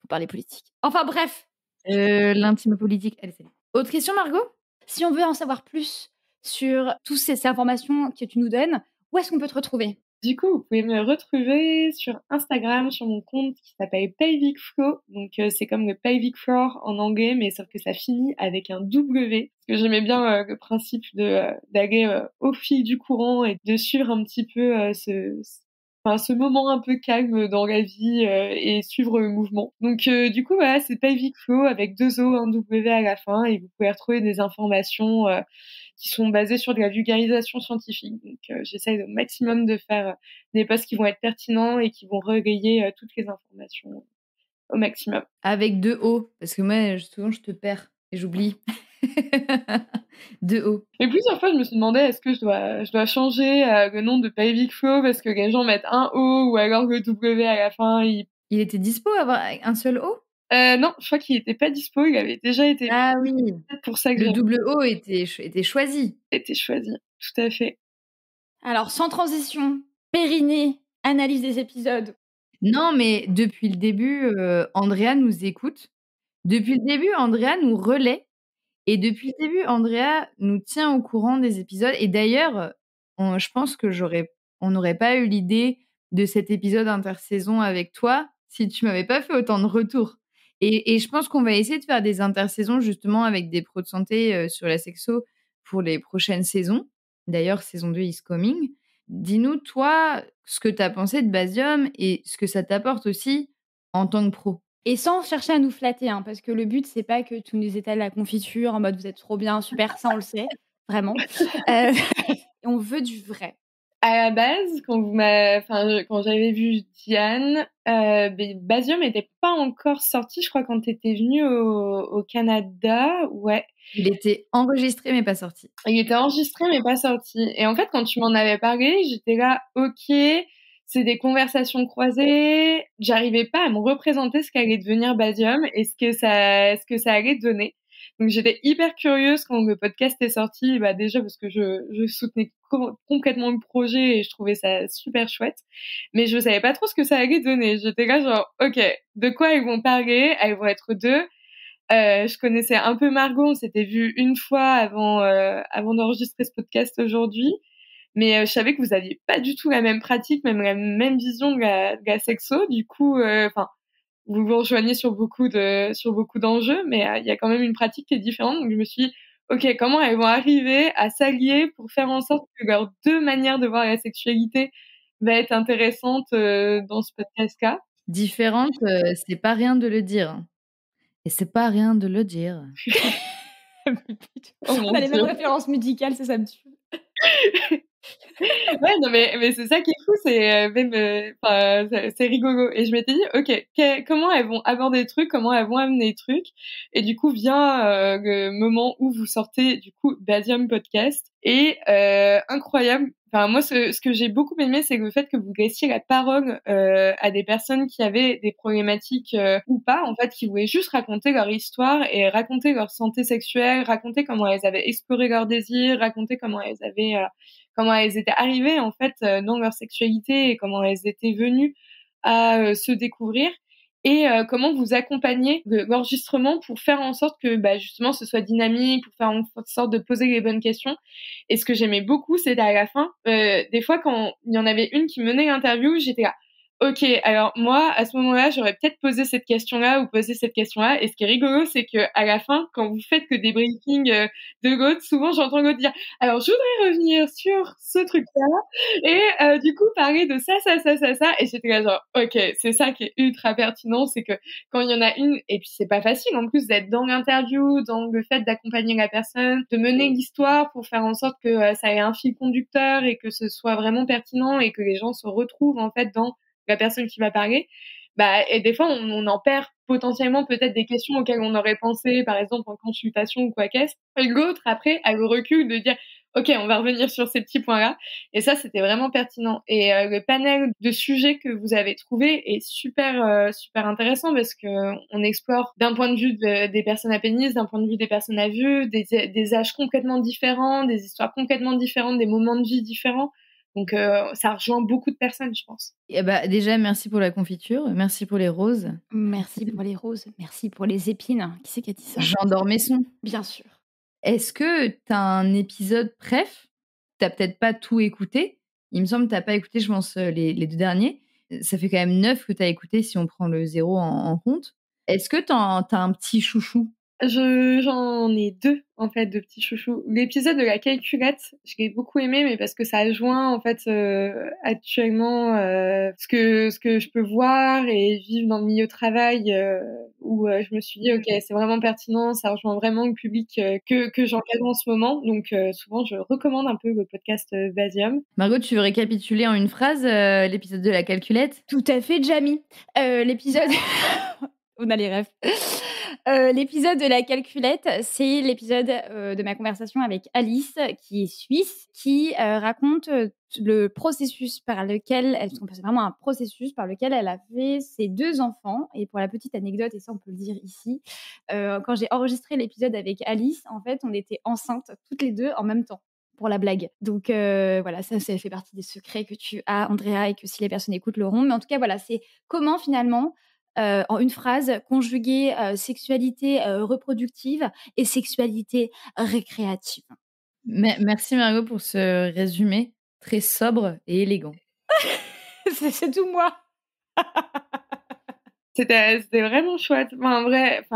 faut parler politique. Enfin, bref. L'intime politique, elle sait. Autre question, Margot? Si on veut en savoir plus sur toutes ces informations que tu nous donnes, où est-ce qu'on peut te retrouver? Du coup, vous pouvez me retrouver sur Instagram, sur mon compte qui s'appelle Pelvic Flow. Donc, c'est comme le pelvic floor en anglais, mais sauf que ça finit avec un W. Parce que j'aimais bien le principe d'aller au fil du courant et de suivre un petit peu ce moment un peu calme dans la vie et suivre le mouvement. Donc, du coup, voilà, c'est Pelvic Flow avec 2 O, un W à la fin, et vous pouvez retrouver des informations qui sont basées sur de la vulgarisation scientifique. Donc, j'essaye au maximum de faire des posts qui vont être pertinents et qui vont relayer toutes les informations au maximum. Avec 2 O, parce que moi, souvent, je te perds et j'oublie. 2 O. Et plusieurs fois, je me suis demandé est-ce que je dois changer le nom de Pelvic Flow parce que les gens mettent un O ou alors le W à la fin. Il était dispo à avoir un seul O? Non, je crois qu'il était pas dispo, il avait déjà été. Ah oui. C'est pour ça que le double O était choisi. Été choisi, tout à fait. Alors, sans transition, périnée, analyse des épisodes. Non, mais depuis le début, Andrea nous écoute. Depuis le début, Andrea nous relaie. Et depuis le début, Andrea nous tient au courant des épisodes. Et d'ailleurs, je pense que on n'aurait pas eu l'idée de cet épisode intersaison avec toi si tu m'avais pas fait autant de retours. Et je pense qu'on va essayer de faire des intersaisons justement avec des pros de santé sur la sexo pour les prochaines saisons. D'ailleurs, saison 2 is coming. Dis-nous, toi, ce que tu as pensé de Basium et ce que ça t'apporte aussi en tant que pro. Et sans chercher à nous flatter, hein, parce que le but, c'est pas que tu nous étales la confiture en mode vous êtes trop bien, super, ça on le sait, vraiment. On veut du vrai. À la base, quand j'avais vu Diane, Basium n'était pas encore sorti, je crois, quand tu étais venue au Canada. Ouais. Il était enregistré, mais pas sorti. Il était enregistré, mais pas sorti. Et en fait, quand tu m'en avais parlé, j'étais là, ok, c'est des conversations croisées. J'arrivais pas à me représenter ce qu'allait devenir Basium et ce que ça allait donner. Donc, j'étais hyper curieuse quand le podcast est sorti, déjà parce que je soutenais complètement le projet et je trouvais ça super chouette. Mais je savais pas trop ce que ça allait donner. J'étais là genre, ok, de quoi ils vont parler? Elles vont être 2. Je connaissais un peu Margot, on s'était vu une fois avant d'enregistrer ce podcast aujourd'hui. Mais je savais que vous aviez pas du tout la même pratique, même la même vision de la sexo. Du coup, vous vous rejoignez sur beaucoup d'enjeux, mais il y a quand même une pratique qui est différente. Donc je me suis dit, ok, comment elles vont arriver à s'allier pour faire en sorte que leurs 2 manières de voir la sexualité va être intéressante dans ce podcast-là. Différente, c'est pas rien de le dire. Et c'est pas rien de le dire. On a les mêmes références musicales, ça me tue. Ouais, non, mais c'est ça qui est fou, c'est même, c'est rigolo. Et je m'étais dit, ok, comment elles vont aborder le truc, comment elles vont amener le truc. Et du coup, vient le moment où vous sortez du coup Basium Podcast. Et incroyable. Enfin, moi, ce que j'ai beaucoup aimé, c'est le fait que vous laissiez la parole à des personnes qui avaient des problématiques ou pas, en fait, qui voulaient juste raconter leur histoire et raconter leur santé sexuelle, raconter comment elles avaient exploré leurs désirs, raconter comment elles étaient arrivées en fait dans leur sexualité et comment elles étaient venues à se découvrir et comment vous accompagnez l'enregistrement pour faire en sorte que bah, justement ce soit dynamique, pour faire en sorte de poser les bonnes questions. Et ce que j'aimais beaucoup, c'était à la fin, des fois quand il y en avait une qui menait l'interview, j'étais là, ok, alors moi, à ce moment-là, j'aurais peut-être posé cette question-là ou posé cette question-là. Et ce qui est rigolo, c'est que à la fin, quand vous faites que des briefings de l'autre, souvent j'entends l'autre dire, alors je voudrais revenir sur ce truc-là et du coup parler de ça, ça, ça, ça, ça. Et j'étais là genre, ok, c'est ça qui est ultra pertinent, c'est que quand il y en a une, et puis c'est pas facile en plus d'être dans l'interview, dans le fait d'accompagner la personne, de mener l'histoire pour faire en sorte que ça ait un fil conducteur et que ce soit vraiment pertinent et que les gens se retrouvent en fait dans la personne qui va parler, bah, et des fois, on en perd potentiellement peut-être des questions auxquelles on aurait pensé, par exemple, en consultation ou quoi qu'est-ce. Et l'autre, après, a le recul de dire, OK, on va revenir sur ces petits points-là. Et ça, c'était vraiment pertinent. Et le panel de sujets que vous avez trouvé est super intéressant parce que on explore d'un point de vue des personnes à pénis, d'un point de vue des personnes à vue, des âges complètement différents, des histoires complètement différentes, des moments de vie différents. Donc, ça rejoint beaucoup de personnes, je pense. Et bah, déjà, merci pour la confiture, merci pour les roses. Merci pour les roses, merci pour les épines. Qui c'est qui a dit ça? J'endors mes sons. Bien sûr. Est-ce que tu as un épisode préf? Tu peut-être pas tout écouté. Il me semble que tu pas écouté, je pense, les 2 derniers. Ça fait quand même 9 que tu as écouté si on prend le 0 en compte. Est-ce que tu as un petit chouchou? J'en ai 2 en fait, de petits chouchous. L'épisode de la calculette, je l'ai beaucoup aimé, mais parce que ça joint en fait actuellement ce que je peux voir et vivre dans le milieu travail où je me suis dit ok, c'est vraiment pertinent, ça rejoint vraiment le public que j'encadre en ce moment. Donc souvent je recommande un peu le podcast Basium. Margot, tu veux récapituler en une phrase l'épisode de la calculette? Tout à fait, Jamie. L'épisode on a les rêves. L'épisode de la calculette, c'est l'épisode de ma conversation avec Alice, qui est suisse, qui raconte le processus par lequel c'est vraiment un processus par lequel elle a fait ses 2 enfants. Et pour la petite anecdote, et ça on peut le dire ici, quand j'ai enregistré l'épisode avec Alice, en fait, on était enceintes toutes les 2 en même temps. Pour la blague. Donc voilà, ça fait partie des secrets que tu as, Andrea, et que si les personnes écoutent l'auront. Mais en tout cas, voilà, c'est comment finalement, en une phrase, conjuguer sexualité reproductive et sexualité récréative. Merci Margot pour ce résumé très sobre et élégant. C'est tout moi. C'était vraiment chouette. Enfin, en vrai,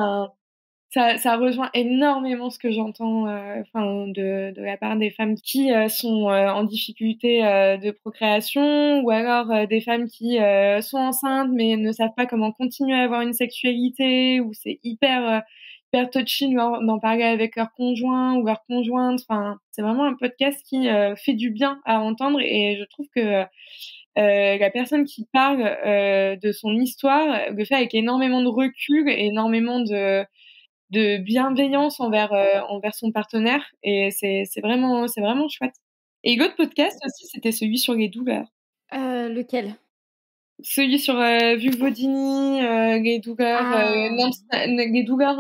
ça rejoint énormément ce que j'entends de la part des femmes qui sont en difficulté de procréation ou alors des femmes qui sont enceintes mais ne savent pas comment continuer à avoir une sexualité ou c'est hyper touchy d'en parler avec leur conjoint ou leur conjointe. Enfin, c'est vraiment un podcast qui fait du bien à entendre et je trouve que la personne qui parle de son histoire le fait avec énormément de recul et énormément de bienveillance envers son partenaire et c'est vraiment chouette. Et l'autre podcast aussi, c'était celui sur les douleurs. Lequel? Celui sur vulvodynie, les douleurs les douleurs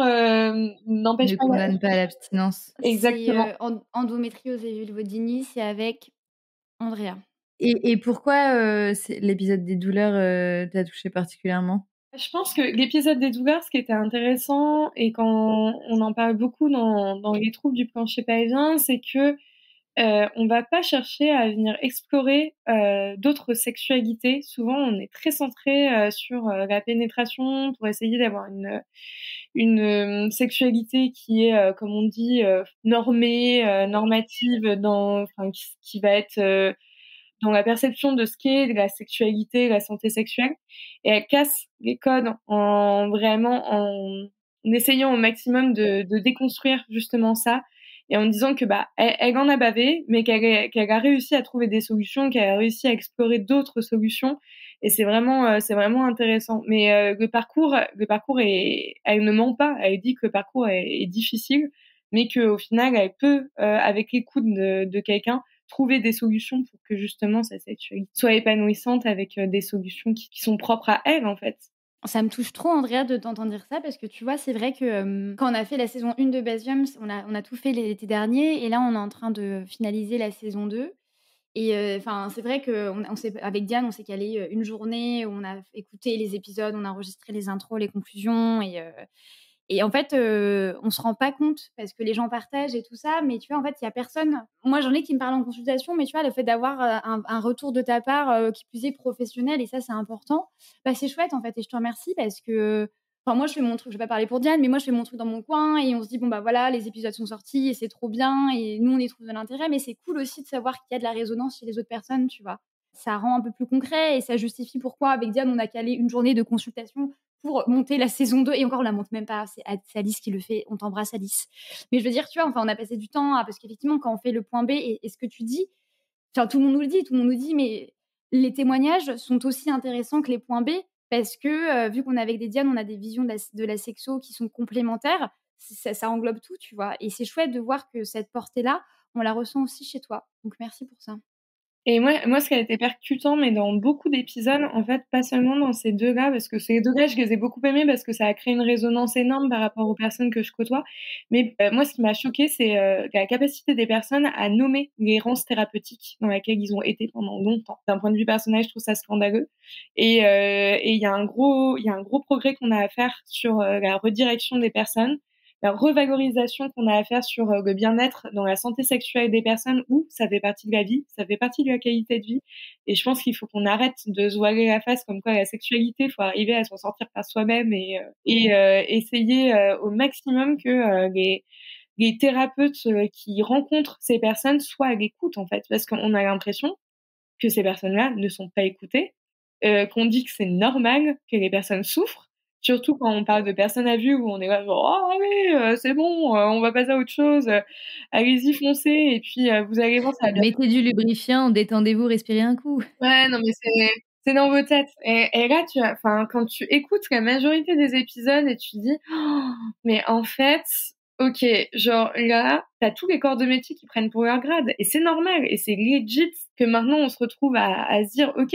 n'empêchent Ne pas condamne pas à l'abstinence. exactement. C'est endométriose et vulvodynie, c'est avec Andrea. Et pourquoi l'épisode des douleurs t'a touché particulièrement? Je pense que l'épisode des douleurs, ce qui était intéressant et quand on en parle beaucoup dans les troubles du plancher pelvien, c'est que on va pas chercher à venir explorer d'autres sexualités. Souvent, on est très centré sur la pénétration pour essayer d'avoir une sexualité qui est, comme on dit, normée, normative, qui va être dans la perception de ce qu'est la sexualité, la santé sexuelle, et elle casse les codes en essayant au maximum de déconstruire justement ça et en disant que elle en a bavé, mais qu'elle a réussi à trouver des solutions, qu'elle a réussi à explorer d'autres solutions. Et c'est vraiment intéressant. Mais le parcours est, elle ne ment pas. Elle dit que le parcours est difficile, mais qu'au final, elle peut, avec l'écoute de quelqu'un, trouver des solutions pour que justement sa sexualité soit épanouissante avec des solutions qui sont propres à elle, en fait. Ça me touche trop, Andrea, de t'entendre dire ça parce que tu vois, c'est vrai que quand on a fait la saison 1 de Basium, on a tout fait l'été dernier et là, on est en train de finaliser la saison 2. Et enfin, c'est vrai qu'on s'est avec Diane, on s'est calé une journée où on a écouté les épisodes, on a enregistré les intros, les conclusions et en fait, on se rend pas compte parce que les gens partagent et tout ça, mais tu vois, en fait, il y a personne. Moi, j'en ai qui me parlent en consultation, mais tu vois, le fait d'avoir un retour de ta part, qui plus est professionnel, et ça, c'est important. Bah, c'est chouette, en fait, et je te remercie parce que, enfin, moi, je fais mon truc. Je vais pas parler pour Diane, mais moi, je fais mon truc dans mon coin et on se dit bon bah voilà, les épisodes sont sortis et c'est trop bien et nous, on y trouve de l'intérêt. Mais c'est cool aussi de savoir qu'il y a de la résonance chez les autres personnes, tu vois. Ça rend un peu plus concret et ça justifie pourquoi, avec Diane, on a calé une journée de consultation pour monter la saison 2 et encore on la monte même pas, c'est Alice qui le fait, on t'embrasse Alice. Mais je veux dire, tu vois, enfin on a passé du temps parce qu'effectivement quand on fait le point B et ce que tu dis, enfin tout le monde nous le dit, tout le monde nous dit mais les témoignages sont aussi intéressants que les points B parce que vu qu'on est avec des Diane, on a des visions de la sexo qui sont complémentaires, ça englobe tout, tu vois. Et c'est chouette de voir que cette portée-là, on la ressent aussi chez toi. Donc merci pour ça. Et moi, ce qui a été percutant, mais dans beaucoup d'épisodes, en fait, pas seulement dans ces 2-là, parce que ces 2-là, je les ai beaucoup aimés parce que ça a créé une résonance énorme par rapport aux personnes que je côtoie. Mais moi, ce qui m'a choquée, c'est la capacité des personnes à nommer l'errance thérapeutique dans laquelle ils ont été pendant longtemps. D'un point de vue personnel, je trouve ça scandaleux. Et il y a un gros progrès qu'on a à faire sur la redirection des personnes, la revalorisation qu'on a à faire sur le bien-être dans la santé sexuelle des personnes où ça fait partie de la vie, ça fait partie de la qualité de vie. Et je pense qu'il faut qu'on arrête de se voiler la face comme quoi la sexualité, il faut arriver à s'en sortir par soi-même et essayer au maximum que les thérapeutes qui rencontrent ces personnes soient à l'écoute, en fait, parce qu'on a l'impression que ces personnes-là ne sont pas écoutées, qu'on dit que c'est normal que les personnes souffrent, surtout quand on parle de personnes à vue où on est là genre: «Oh allez, c'est bon, on va passer à autre chose, allez-y foncez et puis, vous allez voir ça va bien». Mettez du lubrifiant, détendez-vous, respirez un coup. Ouais, non mais c'est dans vos têtes et là enfin quand tu écoutes la majorité des épisodes et tu dis: «Oh, mais en fait, OK, genre là, tu tous les corps de métier qui prennent pour leur grade et c'est normal et c'est legit que maintenant on se retrouve à se dire: «OK,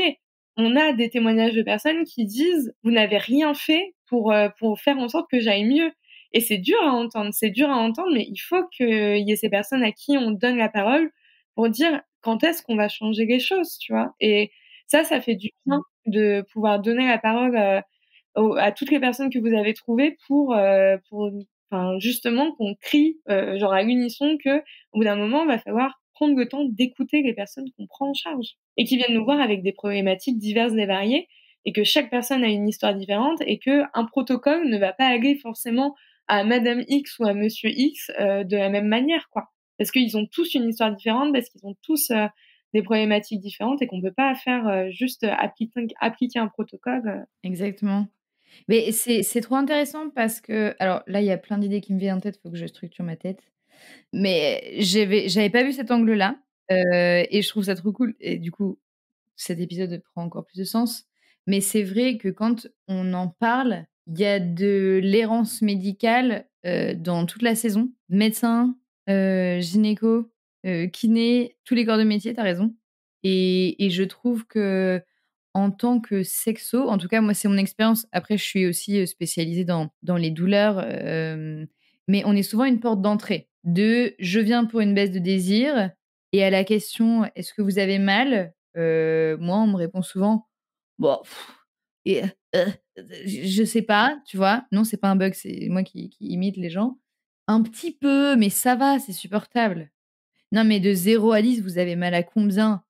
on a des témoignages de personnes qui disent: "Vous n'avez rien fait pour faire en sorte que j'aille mieux"». Et c'est dur à entendre, mais il faut qu'il y ait ces personnes à qui on donne la parole pour dire quand est-ce qu'on va changer les choses, tu vois? Et ça fait du bien de pouvoir donner la parole, à toutes les personnes que vous avez trouvées pour enfin, justement qu'on crie, genre à l'unisson qu'au bout d'un moment, il va falloir prendre le temps d'écouter les personnes qu'on prend en charge et qui viennent nous voir avec des problématiques diverses et variées et que chaque personne a une histoire différente et qu'un protocole ne va pas aller forcément à madame X ou à monsieur X, de la même manière, quoi. Parce qu'ils ont tous une histoire différente, parce qu'ils ont tous, des problématiques différentes et qu'on peut pas faire, juste, appliquer un protocole, Exactement. Mais c'est trop intéressant parce que alors là, il y a plein d'idées qui me viennent en tête, il faut que je structure ma tête. Mais j'avais pas vu cet angle-là, et je trouve ça trop cool et du coup, cet épisode prend encore plus de sens. Mais c'est vrai que quand on en parle, il y a de l'errance médicale, dans toute la saison. Médecin, gynéco, kiné, tous les corps de métier, tu as raison. Et je trouve que en tant que sexo, en tout cas moi c'est mon expérience, après je suis aussi, spécialisée dans les douleurs, mais on est souvent une porte d'entrée de: «Je viens pour une baisse de désir» et à la question: «Est-ce que vous avez mal?» Moi on me répond souvent: «Bah et je sais pas», tu vois? Non, c'est pas un bug, c'est moi qui imite les gens. «Un petit peu, mais ça va, c'est supportable». «Non, mais de 0 à 10 vous avez mal à combien?»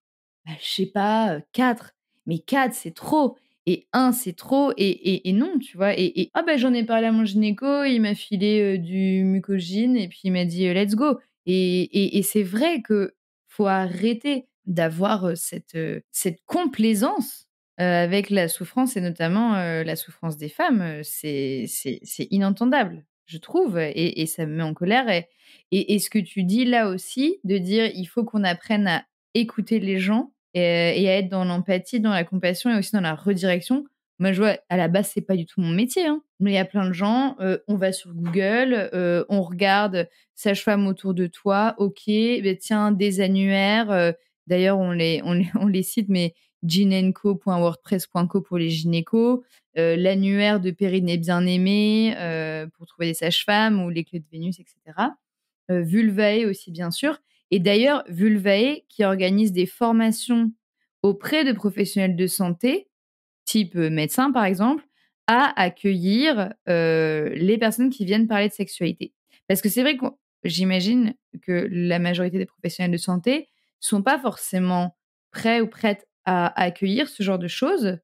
«Bah, je sais pas, 4». «Mais 4 c'est trop et 1 c'est trop et non», tu vois? Et «Ah bah, j'en ai parlé à mon gynéco, il m'a filé, du Mucogyne et puis il m'a dit: "Let's go"». Et c'est vrai que faut arrêter d'avoir, cette complaisance, avec la souffrance et notamment, la souffrance des femmes, c'est inentendable. je trouve, et ça me met en colère. Et ce que tu dis là aussi, de dire il faut qu'on apprenne à écouter les gens et à être dans l'empathie, dans la compassion et aussi dans la redirection. Moi, je vois, à la base, c'est pas du tout mon métier, hein, mais il y a plein de gens, on va sur Google, on regarde sage-femme autour de toi, OK, beh, tiens, des annuaires, d'ailleurs, on les cite, mais gynenco.wordpress.co pour les gynécos, l'annuaire de Périnée bien-aimée, pour trouver des sages-femmes ou les clés de Vénus, et cetera. Vulvae aussi, bien sûr. Et d'ailleurs, Vulvae qui organise des formations auprès de professionnels de santé, type, médecin par exemple, à accueillir, les personnes qui viennent parler de sexualité. Parce que c'est vrai que j'imagine que la majorité des professionnels de santé sont pas forcément prêts ou prêtes à accueillir ce genre de choses,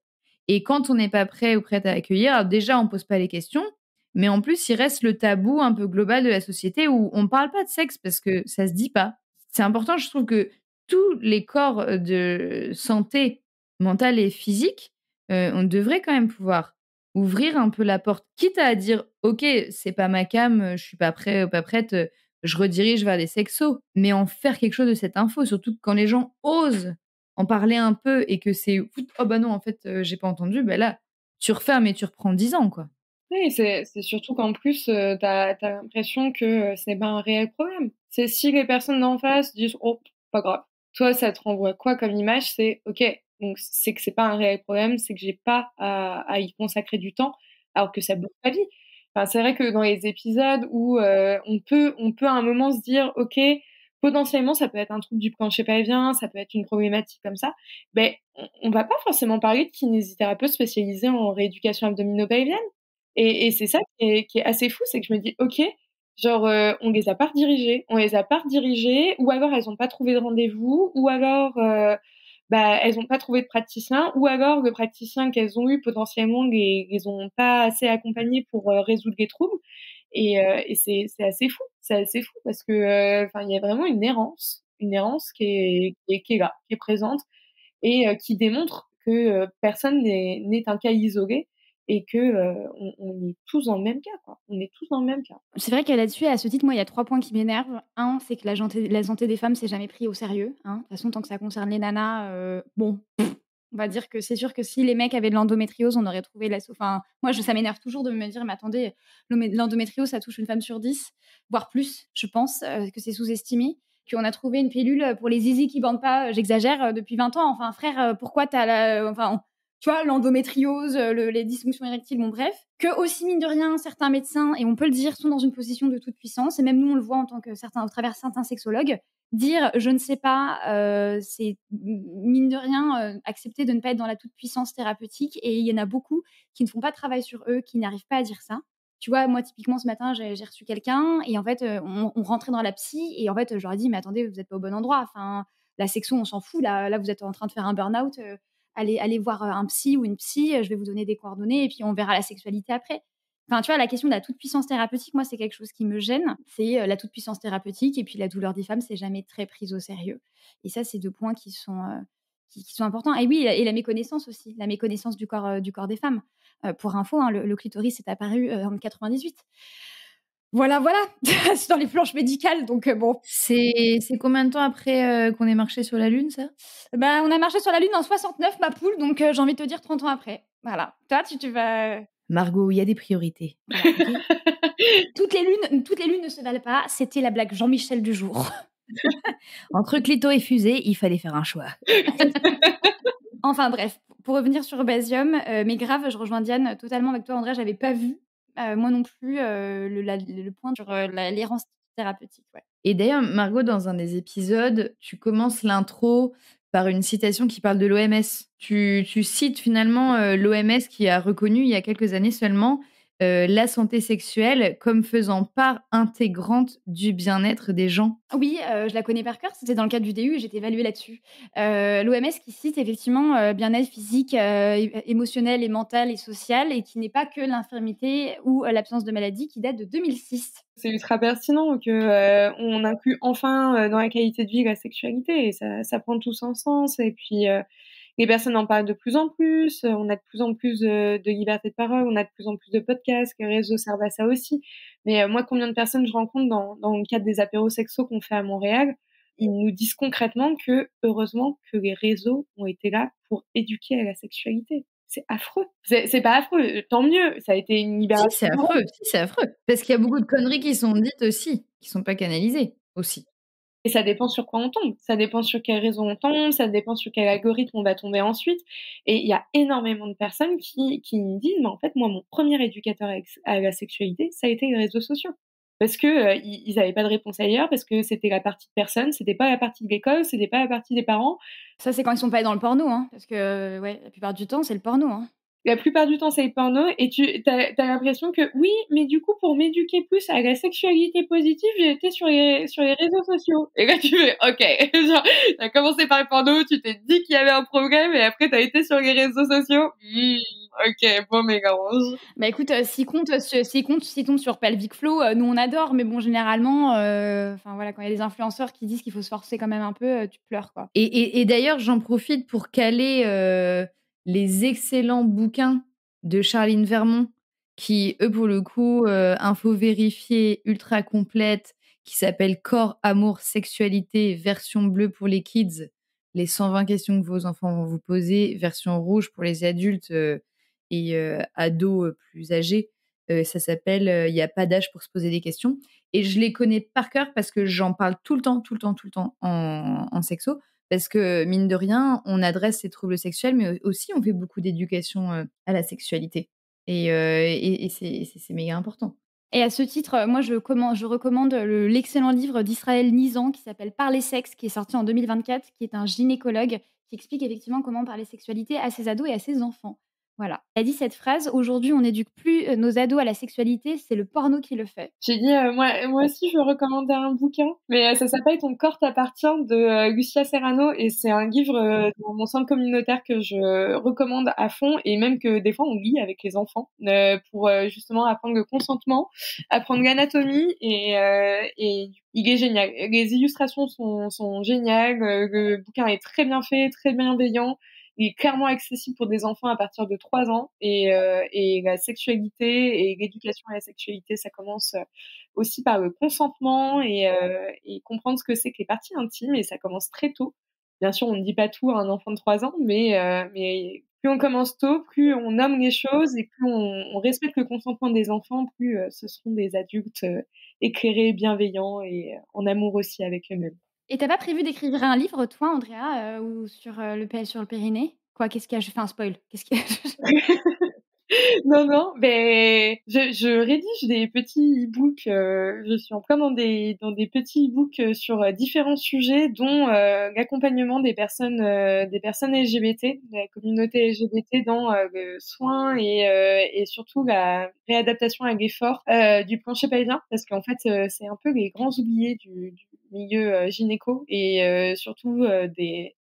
et quand on n'est pas prêt ou prête à accueillir, alors déjà on pose pas les questions, mais en plus il reste le tabou un peu global de la société où on parle pas de sexe parce que ça se dit pas. C'est important, je trouve, que tous les corps, de santé mentale et physique, on devrait quand même pouvoir ouvrir un peu la porte, quitte à dire: «OK, c'est pas ma came, je suis pas prêt ou pas prête, je redirige vers les sexos», mais en faire quelque chose de cette info, surtout quand les gens osent en parler un peu et que c'est: «Oh bah non, en fait, j'ai pas entendu», bah là, tu refermes et tu reprends 10 ans, quoi. Oui, c'est surtout qu'en plus, tu as l'impression que, ce n'est pas un réel problème. C'est si les personnes d'en face disent: «Oh, pas grave». Toi, ça te renvoie quoi comme image? C'est OK, donc c'est que c'est pas un réel problème, c'est que j'ai pas à y consacrer du temps, alors que ça bloque ma vie. Enfin, c'est vrai que dans les épisodes où, on peut à un moment se dire: «OK, potentiellement, ça peut être un trouble du plancher pelvien, ça peut être une problématique comme ça». Beh, on va pas forcément parler de kinésithérapeute spécialisé en rééducation abdominopelvienne. Et c'est ça qui est assez fou, c'est que je me dis: «OK, genre, on les a pas redirigées. On les a pas redirigées ou alors elles ont pas trouvé de rendez-vous ou alors, bah, elles ont pas trouvé de praticien ou alors le praticien qu'elles ont eu potentiellement les ont pas assez accompagnées pour, résoudre les troubles». Et c'est assez fou. C'est assez fou parce que, enfin, il y a vraiment une errance qui est là, qui est présente et qui démontre que, personne n'est un cas isolé et que, on est tous dans le même cas, quoi. On est tous dans le même cas. C'est vrai que là-dessus, à ce titre, moi, il y a 3 points qui m'énervent. Un, c'est que la santé des femmes, c'est jamais pris au sérieux, hein. De toute façon, tant que ça concerne les nanas, bon, on va dire que c'est sûr que si les mecs avaient de l'endométriose, on aurait trouvé enfin, moi, ça m'énerve toujours de me dire: «Mais attendez, l'endométriose, ça touche une femme sur 10, voire plus, je pense, que c'est sous-estimé, qu'on a trouvé une pilule, pour les zizis qui bandent pas», j'exagère, depuis 20 ans. Enfin, frère, pourquoi tu as tu vois, l'endométriose, les dysfonctions érectiles, bon bref. Que aussi, mine de rien, certains médecins, et on peut le dire, sont dans une position de toute puissance, et même nous, on le voit en tant que au travers certains sexologues, dire je ne sais pas, c'est mine de rien, accepter de ne pas être dans la toute puissance thérapeutique, et il y en a beaucoup qui ne font pas de travail sur eux, qui n'arrivent pas à dire ça. Tu vois, moi, typiquement, ce matin, j'ai reçu quelqu'un et en fait, on rentrait dans la psy et en fait, je leur ai dit: «Mais attendez, vous n'êtes pas au bon endroit. Enfin, la sexo, on s'en fout. Là, vous êtes en train de faire un burn-out. Allez voir un psy ou une psy. Je vais vous donner des coordonnées et puis on verra la sexualité après». Enfin, tu vois, la question de la toute-puissance thérapeutique, moi, c'est quelque chose qui me gêne. C'est la toute-puissance thérapeutique et puis la douleur des femmes, c'est jamais très prise au sérieux. Et ça, c'est 2 points qui sont, qui sont importants. Et oui, et la méconnaissance aussi, la méconnaissance du corps des femmes. Pour info, hein, le clitoris est apparu en 98. Voilà, voilà, c'est dans les planches médicales, donc bon. C'est combien de temps après, qu'on ait marché sur la Lune, ça? Bah, on a marché sur la Lune en 69, ma poule, donc j'ai envie de te dire 30 ans après. Voilà. Toi, tu vas Margot, il y a des priorités. voilà, OK. Toutes les lunes ne se valent pas, c'était la blague Jean-Michel du jour. Entre clito et fusée, il fallait faire un choix. Enfin bref, pour revenir sur Basium, mais grave, je rejoins Diane totalement avec toi, André, j'avais pas vu, moi non plus, le point sur, l'errance thérapeutique, ouais. Et d'ailleurs, Margot, dans un des épisodes, tu commences l'intro par une citation qui parle de l'OMS. Tu cites finalement, l'OMS qui a reconnu il y a quelques années seulement, la santé sexuelle comme faisant part intégrante du bien-être des gens. Oui, je la connais par cœur, c'était dans le cadre du DU et j'étais évaluée là-dessus. L'OMS qui cite effectivement, bien-être physique, émotionnel et mental et social, et qui n'est pas que l'infirmité ou l'absence de maladie, qui date de 2006. C'est ultra pertinent que, on inclut enfin, dans la qualité de vie la sexualité et ça prend tout son sens les personnes en parlent de plus en plus, on a de plus en plus de liberté de parole, on a de plus en plus de podcasts, les réseaux servent à ça aussi. Mais moi, combien de personnes je rencontre dans le cadre des apéros sexos qu'on fait à Montréal, ils nous disent concrètement que, heureusement, que les réseaux ont été là pour éduquer à la sexualité. C'est affreux. C'est pas affreux, tant mieux, ça a été une libération. Si, c'est affreux. Parce qu'il y a beaucoup de conneries qui sont dites aussi, qui sont pas canalisées aussi. Et ça dépend sur quoi on tombe. Ça dépend sur quel réseau on tombe, ça dépend sur quel algorithme on va tomber ensuite. Et il y a énormément de personnes qui me disent, mais en fait, moi, mon premier éducateur à la sexualité, ça a été les réseaux sociaux. Parce que ils avaient pas de réponse ailleurs, parce que c'était la partie de personne, c'était pas la partie de l'école, c'était pas la partie des parents. Ça, c'est quand ils sont pas dans le porno, hein, parce que la plupart du temps, c'est le porno, hein. La plupart du temps, c'est le porno, et t'as l'impression que oui, mais du coup, pour m'éduquer plus à la sexualité positive, j'ai été sur les réseaux sociaux. Et là, tu fais, ok, genre, t'as commencé par le porno, tu t'es dit qu'il y avait un problème, et après, t'as été sur les réseaux sociaux. Ok, bon mélange. Bah écoute, s'ils tombent sur Pelvic Flow, nous on adore, mais bon, généralement, enfin voilà, quand il y a des influenceurs qui disent qu'il faut se forcer quand même un peu, tu pleures, quoi. Et d'ailleurs, j'en profite pour caler les excellents bouquins de Charline Vermont, qui, eux, pour le coup, info vérifiée, ultra complète, qui s'appelle Corps, amour, sexualité, version bleue pour les kids, les 120 questions que vos enfants vont vous poser, version rouge pour les adultes et ados plus âgés. Ça s'appelle Il n'y a pas d'âge pour se poser des questions. Et je les connais par cœur parce que j'en parle tout le temps en sexo. Parce que, mine de rien, on adresse ces troubles sexuels, mais aussi on fait beaucoup d'éducation à la sexualité. Et c'est méga important. Et à ce titre, moi, je recommande l'excellent livre d'Israël Nizan qui s'appelle Parler sexe, qui est sorti en 2024, qui est un gynécologue qui explique effectivement comment parler sexualité à ses ados et à ses enfants. Voilà. Il a dit cette phrase: aujourd'hui, on n'éduque plus nos ados à la sexualité, c'est le porno qui le fait. J'ai dit, moi aussi, je veux recommander un bouquin, mais ça s'appelle Ton corps t'appartient de Lucia Serrano, et c'est un livre dans mon centre communautaire que je recommande à fond, et même que des fois on lit avec les enfants pour justement apprendre le consentement, apprendre l'anatomie, et il est génial. Les illustrations sont géniales, le bouquin est très bien fait, très bienveillant. Il est clairement accessible pour des enfants à partir de 3 ans, et la sexualité et l'éducation à la sexualité, ça commence aussi par le consentement et comprendre ce que c'est que les parties intimes, et ça commence très tôt. Bien sûr, on ne dit pas tout à un enfant de 3 ans, mais plus on commence tôt, plus on nomme les choses et plus on respecte le consentement des enfants, plus ce seront des adultes éclairés, bienveillants et en amour aussi avec eux-mêmes. Et t'as pas prévu d'écrire un livre, toi, Andrea, ou sur le Périnée? Quoi, qu'est-ce qu'il y a? Je fais un spoil. Qu'est-ce qu'il y a? Non, mais je rédige des petits e-books. Je suis en plein dans des petits e-books sur différents sujets, dont l'accompagnement des personnes LGBT, de la communauté LGBT dans le soin et surtout la réadaptation à l'effort du plancher pelvien, parce qu'en fait c'est un peu les grands oubliés du milieu gynéco, et surtout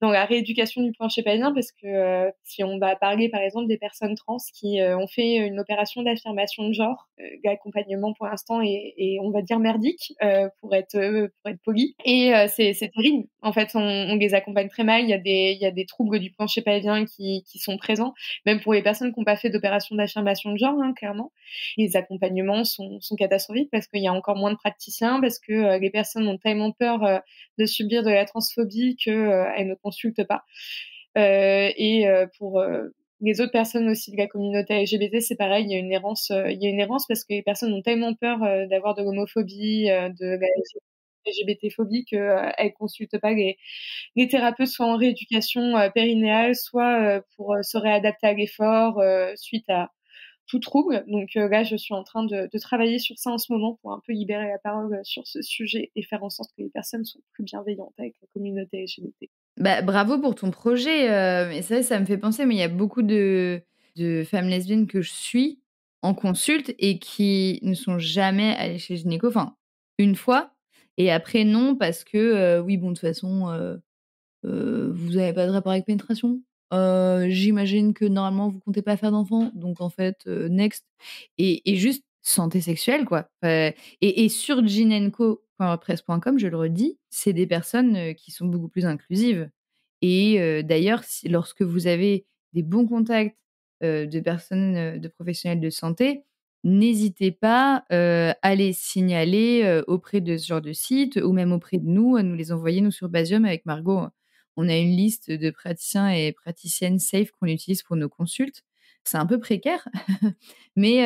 dans la rééducation du plancher pelvien, parce que si on va parler par exemple des personnes trans qui ont fait une opération d'affirmation de genre, l'accompagnement pour l'instant est on va dire merdique, pour être poli, et c'est terrible. En fait, on les accompagne très mal. Il y a des troubles du plancher pelvien qui sont présents, même pour les personnes qui n'ont pas fait d'opération d'affirmation de genre, hein, clairement. Les accompagnements sont catastrophiques parce qu'il y a encore moins de praticiens, parce que les personnes ont tellement peur de subir de la transphobie qu'elles ne consultent pas. Pour les autres personnes aussi de la communauté LGBT, c'est pareil, il y a une errance parce que les personnes ont tellement peur d'avoir de l'homophobie, de la LGBT-phobie qu'elles consultent pas les thérapeutes, soit en rééducation périnéale, soit pour se réadapter à l'effort suite à tout trouble. Donc là, je suis en train de travailler sur ça en ce moment pour un peu libérer la parole sur ce sujet et faire en sorte que les personnes soient plus bienveillantes avec la communauté LGBT. Bah, bravo pour ton projet. Mais c'est vrai, ça me fait penser, mais il y a beaucoup de femmes lesbiennes que je suis en consulte et qui ne sont jamais allées chez le gynéco. Enfin, une fois, et après non, parce que oui, bon, de toute façon, vous avez pas de rapport avec pénétration. J'imagine que normalement vous comptez pas faire d'enfants, donc en fait, next. Et juste santé sexuelle, quoi. Et sur gynenco.wordpress.com, je le redis, c'est des personnes qui sont beaucoup plus inclusives. Et d'ailleurs, lorsque vous avez des bons contacts, de personnes, de professionnels de santé, n'hésitez pas, à les signaler, auprès de ce genre de site ou même auprès de nous, à nous les envoyer. Nous, sur Basium, avec Margot, on a une liste de praticiens et praticiennes safe qu'on utilise pour nos consultes. C'est un peu précaire, mais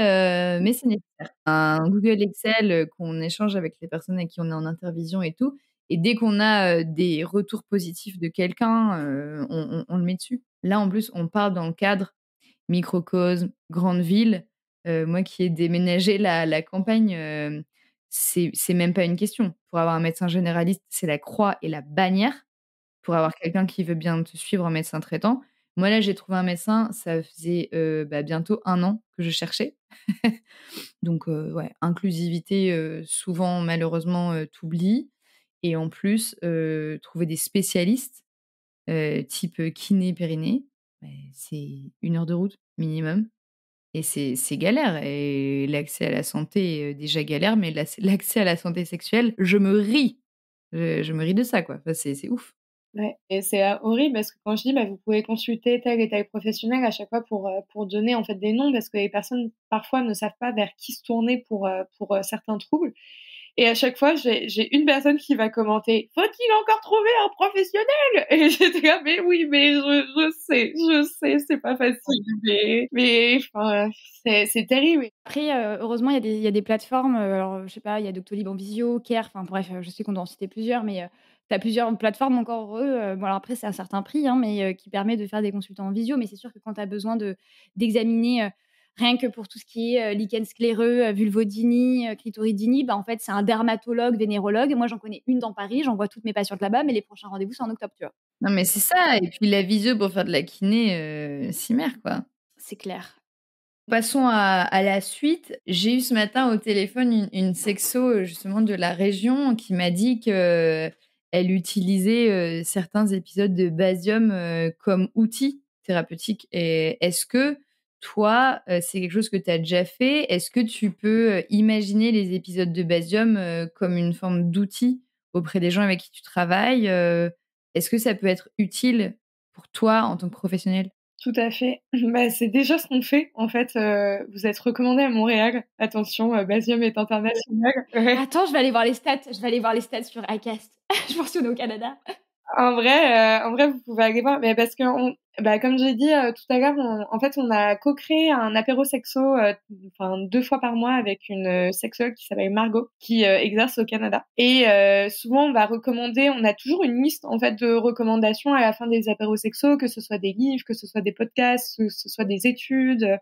c'est nécessaire. Un Google Excel, qu'on échange avec les personnes avec qui on est en intervision et tout, et dès qu'on a, des retours positifs de quelqu'un, on le met dessus. Là, en plus, on parle dans le cadre microcosme, grande ville. Moi qui ai déménagé la campagne, c'est même pas une question. Pour avoir un médecin généraliste, c'est la croix et la bannière. Pour avoir quelqu'un qui veut bien te suivre en médecin traitant. Moi, là, j'ai trouvé un médecin, ça faisait, bientôt 1 an que je cherchais. Donc ouais, inclusivité, souvent malheureusement, tu et en plus, trouver des spécialistes, type, kiné, périnée, c'est 1 heure de route minimum et c'est galère et l'accès à la santé, déjà galère, mais l'accès à la santé sexuelle, je me ris. Je me ris de ça, quoi. Enfin, c'est ouf. Ouais et c'est, horrible parce que quand je dis: «Bah, vous pouvez consulter tel et tel professionnel» à chaque fois pour donner, en fait, des noms parce que les personnes, parfois, ne savent pas vers qui se tourner pour certains troubles et à chaque fois, j'ai une personne qui va commenter: «Faut-il encore trouver un professionnel?» et j'étais là: «Mais oui, mais je sais, c'est pas facile, mais enfin, c'est terrible». Après, heureusement, il y a des plateformes, alors, je sais pas, il y a Doctolib en visio, Care, enfin bref, je sais qu'on doit en citer plusieurs, mais tu as plusieurs plateformes encore heureux, bon alors après c'est un certain prix, hein, mais qui permet de faire des consultats en visio. Mais c'est sûr que quand tu as besoin d'examiner, rien que pour tout ce qui est, lichen scléreux, vulvodynie, clitoridynie, bah, en fait, c'est un dermatologue, vénérologue. Moi, j'en connais une dans Paris, j'envoie toutes mes patientes là-bas, mais les prochains rendez-vous, c'est en octobre, tu vois? Non, mais c'est ça et puis la visio pour faire de la kiné, cimer, quoi. C'est clair. Passons à la suite. J'ai eu ce matin au téléphone une sexo, justement de la région qui m'a dit qu'elle utilisait, certains épisodes de Basium, comme outil thérapeutique et est-ce que toi, c'est quelque chose que tu as déjà fait? Est-ce que tu peux, imaginer les épisodes de Basium, comme une forme d'outil auprès des gens avec qui tu travailles? Est-ce que ça peut être utile pour toi en tant que professionnel? Tout à fait. Bah, c'est déjà ce qu'on fait, en fait, vous êtes recommandé à Montréal. Attention, Basium est international. Ouais. Attends, je vais aller voir les stats sur Acast. Je pense qu'on est au Canada. En vrai, vous pouvez aller voir, mais parce qu'on bah, comme j'ai dit, tout à l'heure, en fait, on a co-créé un apéro sexo, enfin 2 fois par mois avec une, sexologue qui s'appelle Margot, qui, exerce au Canada et souvent, on va recommander on a toujours une liste, en fait, de recommandations à la fin des apéros sexo, que ce soit des livres, que ce soit des podcasts, que ce soit des études,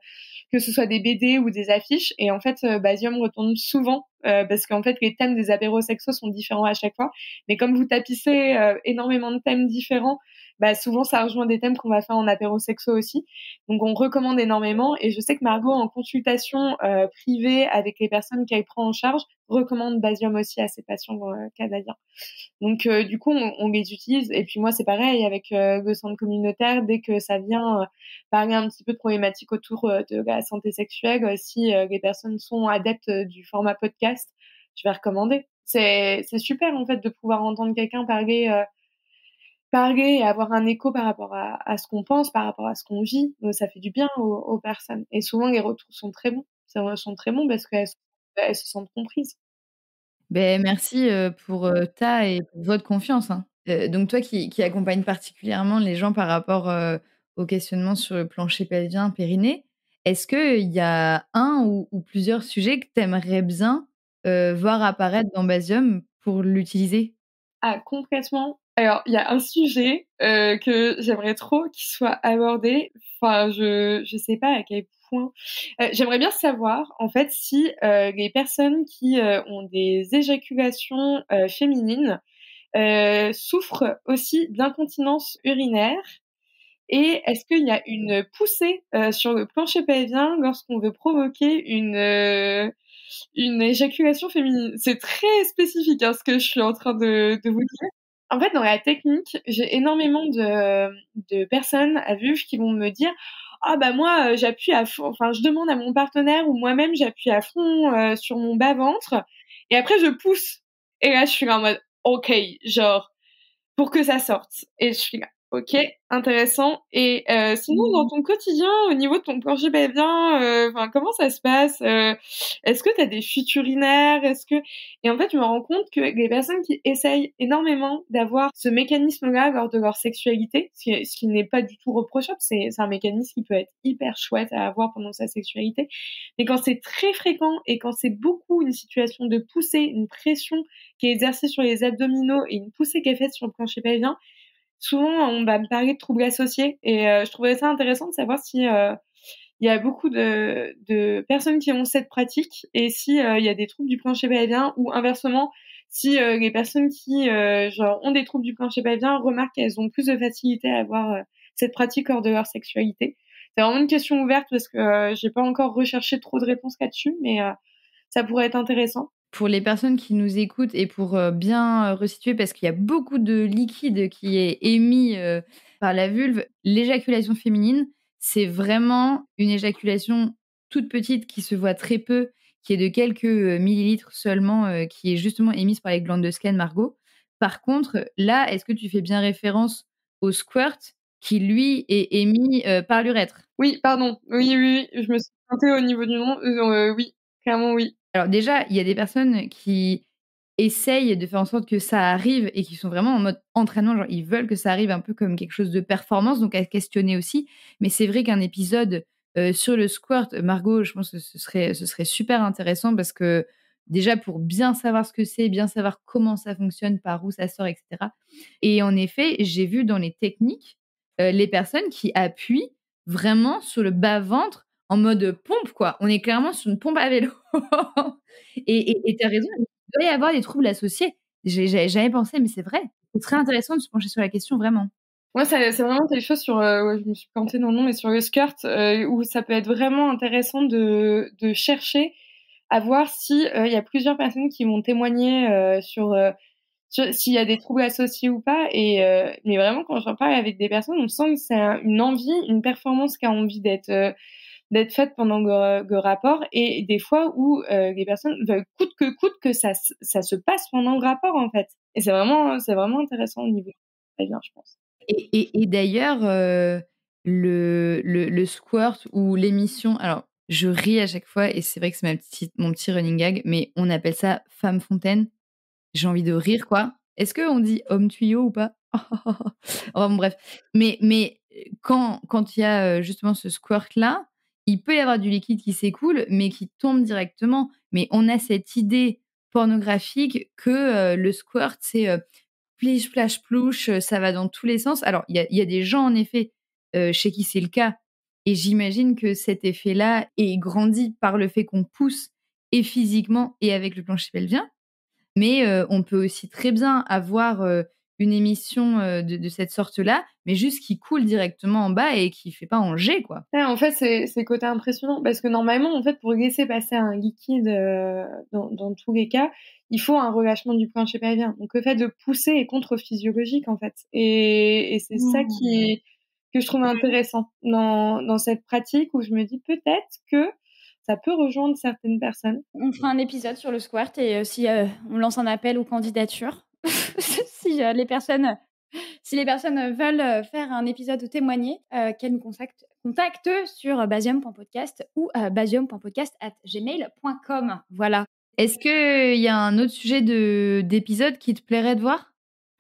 que ce soit des BD ou des affiches et en fait, Basium retombe souvent, parce qu'en fait, les thèmes des apéros sexo sont différents à chaque fois mais comme vous tapissez énormément de thèmes différents, bah souvent ça rejoint des thèmes qu'on va faire en apéro sexo aussi. Donc on recommande énormément et je sais que Margot en consultation privée avec les personnes qu'elle prend en charge recommande Basium aussi à ses patients canadiens. Donc du coup on les utilise et puis moi c'est pareil avec le centre communautaire dès que ça vient parler un petit peu de problématiques autour de la santé sexuelle si les personnes sont adeptes du format podcast, je vais recommander. C'est super en fait de pouvoir entendre quelqu'un parler et avoir un écho par rapport à ce qu'on pense, par rapport à ce qu'on vit. Ça fait du bien aux personnes et souvent les retours sont très bons. Sont très bons parce qu'elles se sentent comprises. Ben merci, pour, ta et pour votre confiance, hein. Donc toi qui accompagnes particulièrement les gens par rapport, aux questionnements sur le plancher pelvien, périnée, est-ce qu'il y a un ou plusieurs sujets que tu aimerais bien, voir apparaître dans Basium pour l'utiliser? Ah complètement. Alors il y a un sujet, que j'aimerais trop qu'il soit abordé. Enfin je sais pas à quel point. J'aimerais bien savoir en fait si, les personnes qui, ont des éjaculations, féminines, souffrent aussi d'incontinence urinaire et est-ce qu'il y a une poussée, sur le plancher pelvien lorsqu'on veut provoquer une éjaculation féminine? C'est très spécifique, hein, ce que je suis en train de vous dire. En fait, dans la technique, j'ai énormément de personnes à VUF qui vont me dire: «Ah bah moi, j'appuie à fond» enfin, je demande à mon partenaire ou moi-même, j'appuie à fond, sur mon bas-ventre et après je pousse et là, je suis là en mode: «OK, genre, pour que ça sorte» et je suis là Ok, intéressant. Et sinon, dans ton quotidien, au niveau de ton plancher pelvien, comment ça se passe? Est-ce que tu as des fuites urinaires? Et en fait, je me rends compte que les personnes qui essayent énormément d'avoir ce mécanisme-là lors de leur sexualité, ce qui n'est pas du tout reprochable, c'est un mécanisme qui peut être hyper chouette à avoir pendant sa sexualité. Mais quand c'est très fréquent et quand c'est beaucoup une situation de poussée, une pression qui est exercée sur les abdominaux et une poussée qui est faite sur le plancher pelvien, souvent, on va me parler de troubles associés et je trouvais ça intéressant de savoir si il y a beaucoup de personnes qui ont cette pratique et si il y a des troubles du plancher pelvien ou inversement, si les personnes qui ont des troubles du plancher pelvien remarquent qu'elles ont plus de facilité à avoir cette pratique lors de leur sexualité. C'est vraiment une question ouverte parce que j'ai pas encore recherché trop de réponses là-dessus, mais ça pourrait être intéressant. Pour les personnes qui nous écoutent et pour bien resituer, parce qu'il y a beaucoup de liquide qui est émis par la vulve, l'éjaculation féminine, c'est vraiment une éjaculation toute petite qui se voit très peu, qui est de quelques millilitres seulement, qui est justement émise par les glandes de Skene, Margot. Par contre, là, est-ce que tu fais bien référence au squirt qui, lui, est émis par l'urètre? Oui, pardon. Oui, je me suis plantée au niveau du nom. Oui, clairement oui. Alors déjà, il y a des personnes qui essayent de faire en sorte que ça arrive et qui sont vraiment en mode entraînement, genre ils veulent que ça arrive un peu comme quelque chose de performance, donc à questionner aussi. Mais c'est vrai qu'un épisode, sur le squirt, Margot, je pense que ce serait super intéressant parce que déjà pour bien savoir ce que c'est, bien savoir comment ça fonctionne, par où ça sort et cetera. Et en effet, j'ai vu dans les techniques, les personnes qui appuient vraiment sur le bas-ventre en mode pompe, quoi. On est clairement sur une pompe à vélo. Et tu as raison, il doit y avoir des troubles associés. J'avais jamais pensé, mais c'est vrai. C'est très intéressant de se pencher sur la question, vraiment. Moi, c'est vraiment quelque chose sur, ouais, je me suis plantée dans le nom, mais sur le skirt, où ça peut être vraiment intéressant de chercher à voir si il y a plusieurs personnes qui vont témoigner sur s'il y a des troubles associés ou pas. Mais vraiment, quand j'en parle avec des personnes, on sent que c'est une envie, une performance qui a envie d'être faite pendant le rapport, et des fois où les personnes veulent coûte que ça se passe pendant le rapport, en fait. Et c'est vraiment intéressant au niveau très bien, je pense. Et d'ailleurs, le squirt ou l'émission, alors je ris à chaque fois et c'est vrai que c'est mon petit running gag, mais on appelle ça femme fontaine. J'ai envie de rire, quoi. Est-ce qu'on dit homme tuyau ou pas? Enfin bon, bref. Mais quand il y a, justement ce squirt-là, il peut y avoir du liquide qui s'écoule, mais qui tombe directement. Mais on a cette idée pornographique que, le squirt, c'est, pliche, splash, plouche, ça va dans tous les sens. Alors il y a des gens, en effet, chez qui c'est le cas et j'imagine que cet effet-là est grandi par le fait qu'on pousse et physiquement et avec le plancher pelvien. Mais on peut aussi très bien avoir, une émission, de cette sorte-là, mais juste qui coule directement en bas et qui fait pas en jet, quoi. Ouais, en fait, c'est le côté impressionnant parce que normalement, en fait, pour laisser passer un liquide, dans tous les cas, il faut un relâchement du plancher pelvien. Donc le fait de pousser est contre-physiologique, en fait, et c'est ça que je trouve intéressant dans cette pratique, où je me dis peut-être que ça peut rejoindre certaines personnes. On fera un épisode sur le squirt et si on lance un appel aux candidatures, si les personnes veulent faire un épisode ou témoigner, qu'elles nous contactent sur basium.podcast ou basium.podcast@gmail.com. Voilà. Est-ce qu'il y a un autre sujet d'épisode qui te plairait de voir?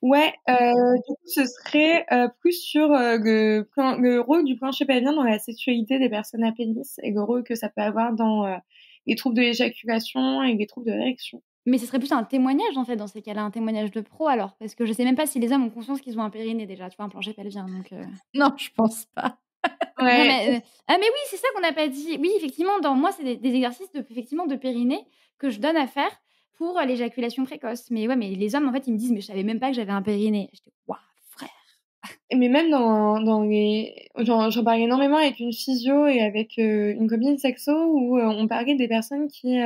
Ouais, du coup, ce serait plus sur le rôle du plancher pelvien dans la sexualité des personnes à pénis et le rôle que ça peut avoir dans les troubles de l'éjaculation et les troubles de l'érection. Mais ce serait plus un témoignage, en fait, dans ces cas-là, un témoignage de pro alors, parce que je sais même pas si les hommes ont conscience qu'ils ont un périnée déjà, tu vois, un plancher pelvien, donc Non, je pense pas. Non, Ouais. mais oui, c'est ça qu'on n'a pas dit. Oui, effectivement, dans moi, c'est des exercices de périnée que je donne à faire pour l'éjaculation précoce. Mais ouais, mais les hommes, en fait, ils me disent: «Mais je savais même pas que j'avais un périnée». J'étais: «Waouh, frère!» Mais même dans les... J'en parlais énormément avec une physio et avec une copine sexo, où on parlait des personnes qui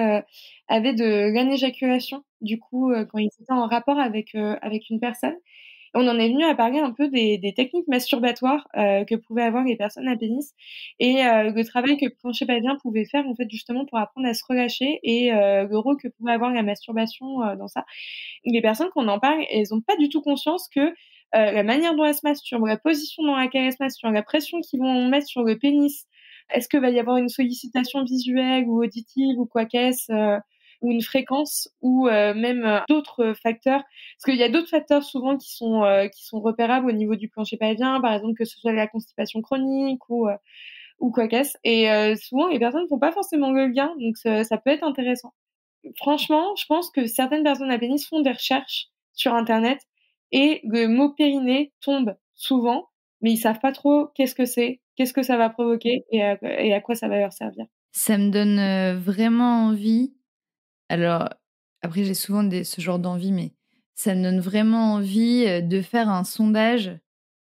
avaient de l'anéjaculation, du coup, quand ils étaient en rapport avec une personne. Et on en est venu à parler un peu des techniques masturbatoires que pouvaient avoir les personnes à pénis, et le travail que plancher pelvien pouvait faire, en fait, justement pour apprendre à se relâcher, et le rôle que pouvait avoir la masturbation dans ça. Les personnes qu'on en parle, elles ont pas du tout conscience que la manière dont elles se masturbent, la position dans laquelle elles se masturbent, la pression qu'ils vont mettre sur le pénis. Est-ce qu'il va y avoir une sollicitation visuelle ou auditive ou quoi qu'est-ce, ou une fréquence ou même d'autres facteurs. Parce qu'il y a d'autres facteurs souvent qui sont repérables au niveau du plancher pelvien, par exemple que ce soit la constipation chronique ou quoi qu'est-ce. Et souvent les personnes ne font pas forcément le lien, donc ça peut être intéressant. Franchement, je pense que certaines personnes à pénis font des recherches sur Internet et le mot périnée tombe souvent, mais ils savent pas trop qu'est-ce que ça va provoquer et à quoi ça va leur servir. Ça me donne vraiment envie. Alors, après, j'ai souvent ce genre d'envie, mais ça me donne vraiment envie de faire un sondage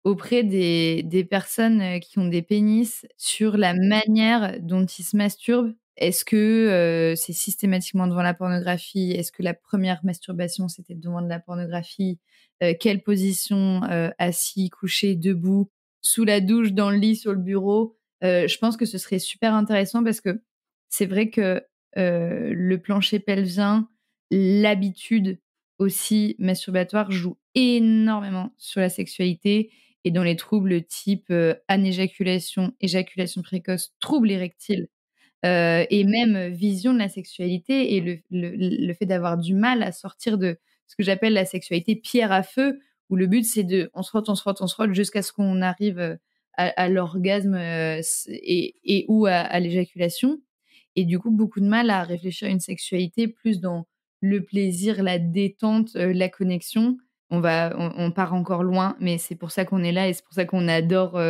auprès des personnes qui ont des pénis sur la manière dont ils se masturbent. Est-ce que c'est systématiquement devant la pornographie? Est-ce que la première masturbation, c'était devant de la pornographie? Quelle position? Assis, couché, debout, sous la douche, dans le lit, sur le bureau? Je pense que ce serait super intéressant parce que c'est vrai que le plancher pelvien, l'habitude aussi masturbatoire joue énormément sur la sexualité et dans les troubles type anéjaculation, éjaculation précoce, troubles érectiles et même vision de la sexualité et le fait d'avoir du mal à sortir de ce que j'appelle la sexualité pierre à feu, où le but c'est on se frotte, on se frotte, on se frotte jusqu'à ce qu'on arrive à l'orgasme et ou à l'éjaculation. Et du coup, beaucoup de mal à réfléchir à une sexualité plus dans le plaisir, la détente, la connexion. On part encore loin, mais c'est pour ça qu'on est là et c'est pour ça qu'on adore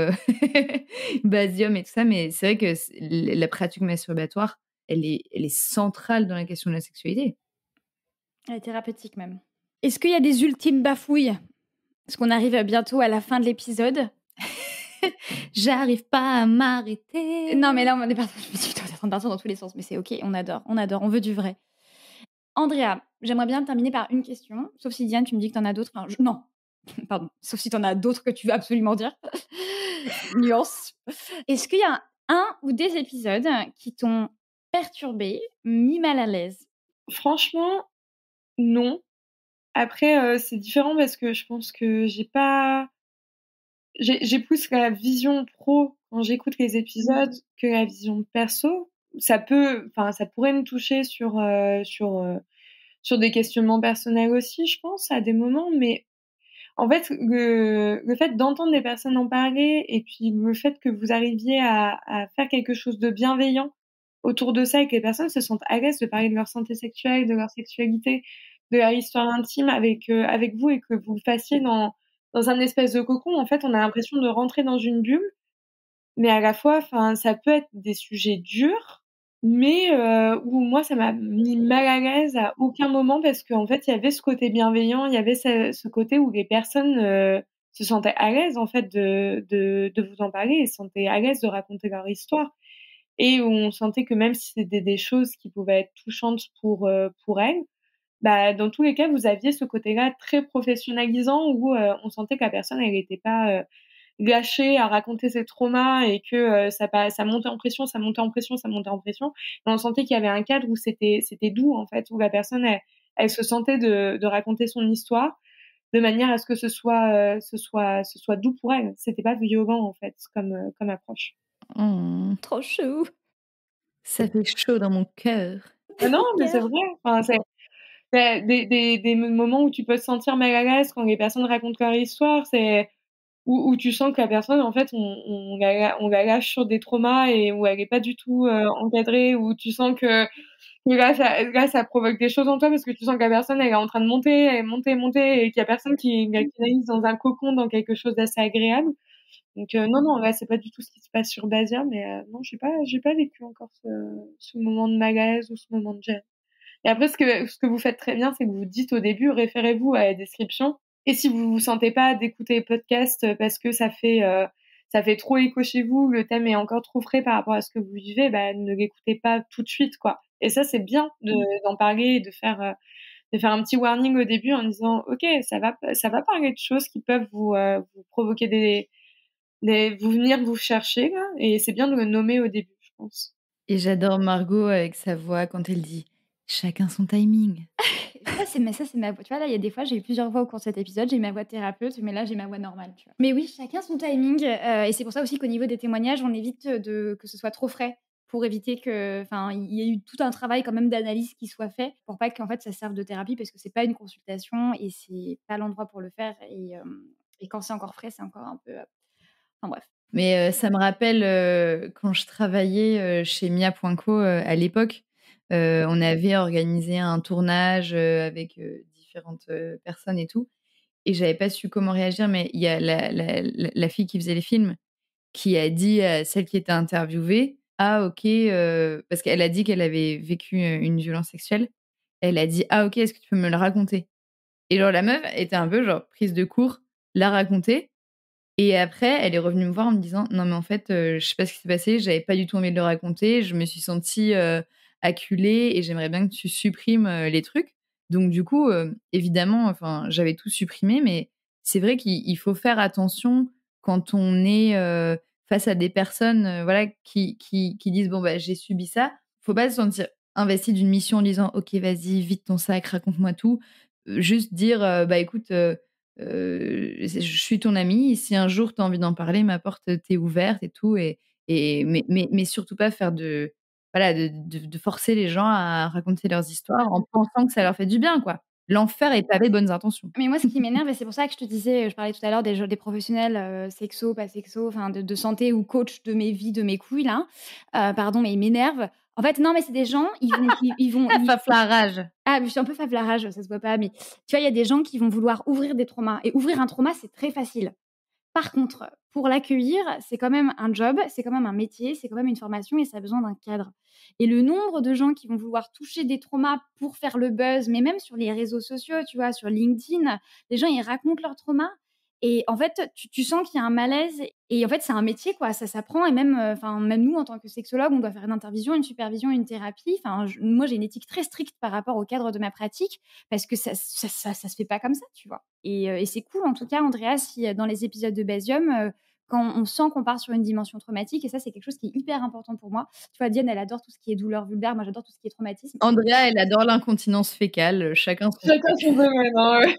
Basium et tout ça. Mais c'est vrai que la pratique masturbatoire, elle est centrale dans la question de la sexualité. Elle est thérapeutique même. Est-ce qu'il y a des ultimes bafouilles? Parce qu'on arrive bientôt à la fin de l'épisode. J'arrive pas à m'arrêter. Non, mais là, on est parti. Je me suis dit, on est en train de partir dans tous les sens. Mais c'est OK, on adore, on veut du vrai. Andrea, j'aimerais bien terminer par une question. Sauf si Diane, tu me dis que tu en as d'autres. Enfin, non, pardon. Sauf si tu en as d'autres que tu veux absolument dire. Nuance. Est-ce qu'il y a un ou des épisodes qui t'ont perturbé, mis mal à l'aise? Franchement, non. Après, c'est différent parce que je pense que j'ai plus la vision pro quand j'écoute les épisodes que la vision perso. Ça pourrait me toucher sur des questionnements personnels aussi, je pense, à des moments, mais en fait, le fait d'entendre des personnes en parler et puis le fait que vous arriviez à faire quelque chose de bienveillant autour de ça et que les personnes se sentent à l'aise de parler de leur santé sexuelle, de leur sexualité, de leur histoire intime avec vous et que vous le fassiez dans un espèce de cocon, en fait, on a l'impression de rentrer dans une bulle, mais à la fois, ça peut être des sujets durs, mais où moi, ça m'a mis mal à l'aise à aucun moment parce qu'en fait, il y avait ce côté bienveillant, il y avait ce côté où les personnes se sentaient à l'aise, en fait, de vous en parler et se sentaient à l'aise de raconter leur histoire. Et où on sentait que même si c'était des choses qui pouvaient être touchantes pour elles, bah, dans tous les cas, vous aviez ce côté-là très professionnalisant où on sentait que la personne, elle était pas gâchée à raconter ses traumas et que ça montait en pression, ça montait en pression, ça montait en pression. Et on sentait qu'il y avait un cadre où c'était doux, en fait, où la personne, elle se sentait de raconter son histoire de manière à ce que ce soit doux pour elle. C'était pas violent, en fait, comme approche. Oh, Trop chou. ça fait chaud dans mon cœur. Non, mais c'est vrai. Enfin, c'est des moments où tu peux te sentir mal à l'aise quand les personnes racontent leur histoire, c'est où tu sens que la personne, en fait, on la lâche sur des traumas et où elle est pas du tout encadrée, où tu sens que là, ça provoque des choses en toi parce que tu sens que la personne, elle est en train de monter, elle monter et qu'il y a personne qui la canalise dans un cocon, dans quelque chose d'assez agréable. Donc non, là, c'est pas du tout ce qui se passe sur Basia, mais non, j'ai pas vécu encore ce moment de malaise ou ce moment de gêne. Et après, ce que vous faites très bien, c'est que vous dites au début, référez-vous à la description. Et si vous vous sentez pas d'écouter les podcasts parce que ça fait trop écho chez vous, le thème est encore trop frais par rapport à ce que vous vivez, bah, ne l'écoutez pas tout de suite, quoi. Et ça, c'est bien d'en parler et de faire un petit warning au début en disant, OK, ça va parler de choses qui peuvent vous provoquer venir vous chercher, là. Et c'est bien de le nommer au début, je pense. Et j'adore Margot avec sa voix quand elle dit « chacun son timing ». ça, c'est ma voix. Tu vois, là, il y a des fois, j'ai eu plusieurs voix au cours de cet épisode. J'ai eu ma voix de thérapeute, mais là, j'ai ma voix normale, tu vois. Mais oui, chacun son timing. Et c'est pour ça aussi qu'au niveau des témoignages, on évite que ce soit trop frais pour éviter il y ait eu tout un travail quand même d'analyse qui soit fait pour pas qu'en fait ça serve de thérapie parce que c'est pas une consultation et c'est pas l'endroit pour le faire. Et quand c'est encore frais, c'est encore un peu. Enfin bref. Mais ça me rappelle quand je travaillais chez Mia.co à l'époque, on avait organisé un tournage avec différentes personnes et tout. Et j'avais pas su comment réagir, mais il y a la fille qui faisait les films qui a dit à celle qui était interviewée: «Ah OK», parce qu'elle a dit qu'elle avait vécu une violence sexuelle. Elle a dit: «Ah OK, est-ce que tu peux me le raconter?» Et genre la meuf était un peu genre prise de court, l'a raconté et après elle est revenue me voir en me disant: «Non mais en fait, je sais pas ce qui s'est passé, j'avais pas du tout envie de le raconter, je me suis sentie, acculée et j'aimerais bien que tu supprimes, les trucs». Donc du coup, évidemment, enfin, j'avais tout supprimé, mais c'est vrai qu'il faut faire attention quand on est, face à des personnes, voilà, qui disent: «Bon, bah, j'ai subi ça». Faut pas se sentir investi d'une mission en disant: «OK, vas-y, vide ton sac, raconte-moi tout». Juste dire, «Bah, écoute, je suis ton amie, si un jour tu as envie d'en parler, ma porte t'est ouverte et tout» mais surtout pas faire voilà, de forcer les gens à raconter leurs histoires en pensant que ça leur fait du bien, quoi. L'enfer est pavé de bonnes intentions. Mais moi, ce qui m'énerve et c'est pour ça que je te disais, je parlais tout à l'heure des professionnels, sexo, pas sexo, enfin de santé ou coach de mes vies, de mes couilles là, pardon, mais ils m'énervent. En fait, non, mais c'est des gens, ils Faflarage. ah, mais je suis un peu faflarage, ça se voit pas, mais tu vois, il y a des gens qui vont vouloir ouvrir des traumas et ouvrir un trauma, c'est très facile. Par contre, pour l'accueillir, c'est quand même un job, c'est quand même un métier, c'est quand même une formation et ça a besoin d'un cadre. Et le nombre de gens qui vont vouloir toucher des traumas pour faire le buzz, mais même sur les réseaux sociaux, tu vois, sur LinkedIn, les gens, ils racontent leurs traumas et en fait, tu sens qu'il y a un malaise et en fait, c'est un métier, quoi, ça s'apprend et même, même nous, en tant que sexologue, on doit faire une intervision, une supervision, une thérapie. Enfin, moi, j'ai une éthique très stricte par rapport au cadre de ma pratique parce que ça se fait pas comme ça, tu vois? Et c'est cool, en tout cas, Andrea, si dans les épisodes de Basium, quand on sent qu'on part sur une dimension traumatique, et ça, c'est quelque chose qui est hyper important pour moi. Tu vois, Diane, elle adore tout ce qui est douleur vulgaire, moi, j'adore tout ce qui est traumatisme. Andrea, elle adore l'incontinence fécale, chacun son Chacun son domaine, hein, ouais.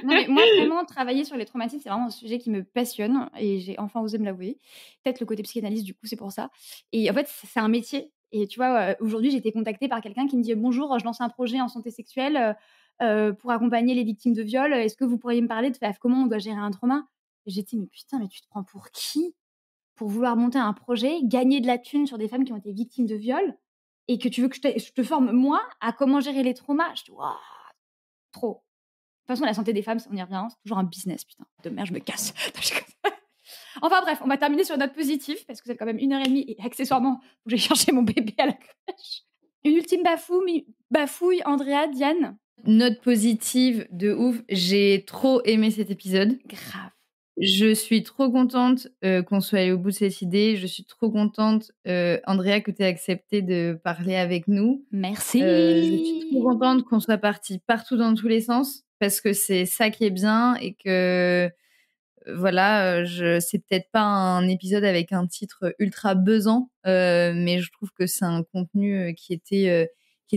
Non, mais moi, vraiment, travailler sur les traumatismes, c'est vraiment un sujet qui me passionne et j'ai enfin osé me l'avouer. Peut-être le côté psychanalyste, du coup, c'est pour ça. Et en fait, c'est un métier. Et tu vois, aujourd'hui, j'ai été contactée par quelqu'un qui me dit: «Bonjour, je lance un projet en santé sexuelle, pour accompagner les victimes de viol. Est-ce que vous pourriez me parler de comment on doit gérer un trauma?» Et j'ai dit: «Mais putain, mais tu te prends pour qui? Pour vouloir monter un projet, gagner de la thune sur des femmes qui ont été victimes de viol et que tu veux que je te forme, moi, à comment gérer les traumas?» Je dis: «Waouh, trop!» De toute façon, la santé des femmes, on y revient, c'est toujours un business, putain. De merde, je me casse. Enfin bref, on va terminer sur une note positive, parce que c'est quand même 1h30 et accessoirement, faut que j'ai cherché mon bébé à la crèche. Une ultime bafouille, Andrea, Diane. Note positive de ouf, j'ai trop aimé cet épisode. Grave. Je suis trop contente, qu'on soit allé au bout de cette idée. Je suis trop contente, Andrea, que tu aies accepté de parler avec nous. Merci. Je suis trop contente qu'on soit partis partout dans tous les sens parce que c'est ça qui est bien et que, voilà, c'est peut-être pas un épisode avec un titre ultra buzzant, mais je trouve que c'est un contenu, qui était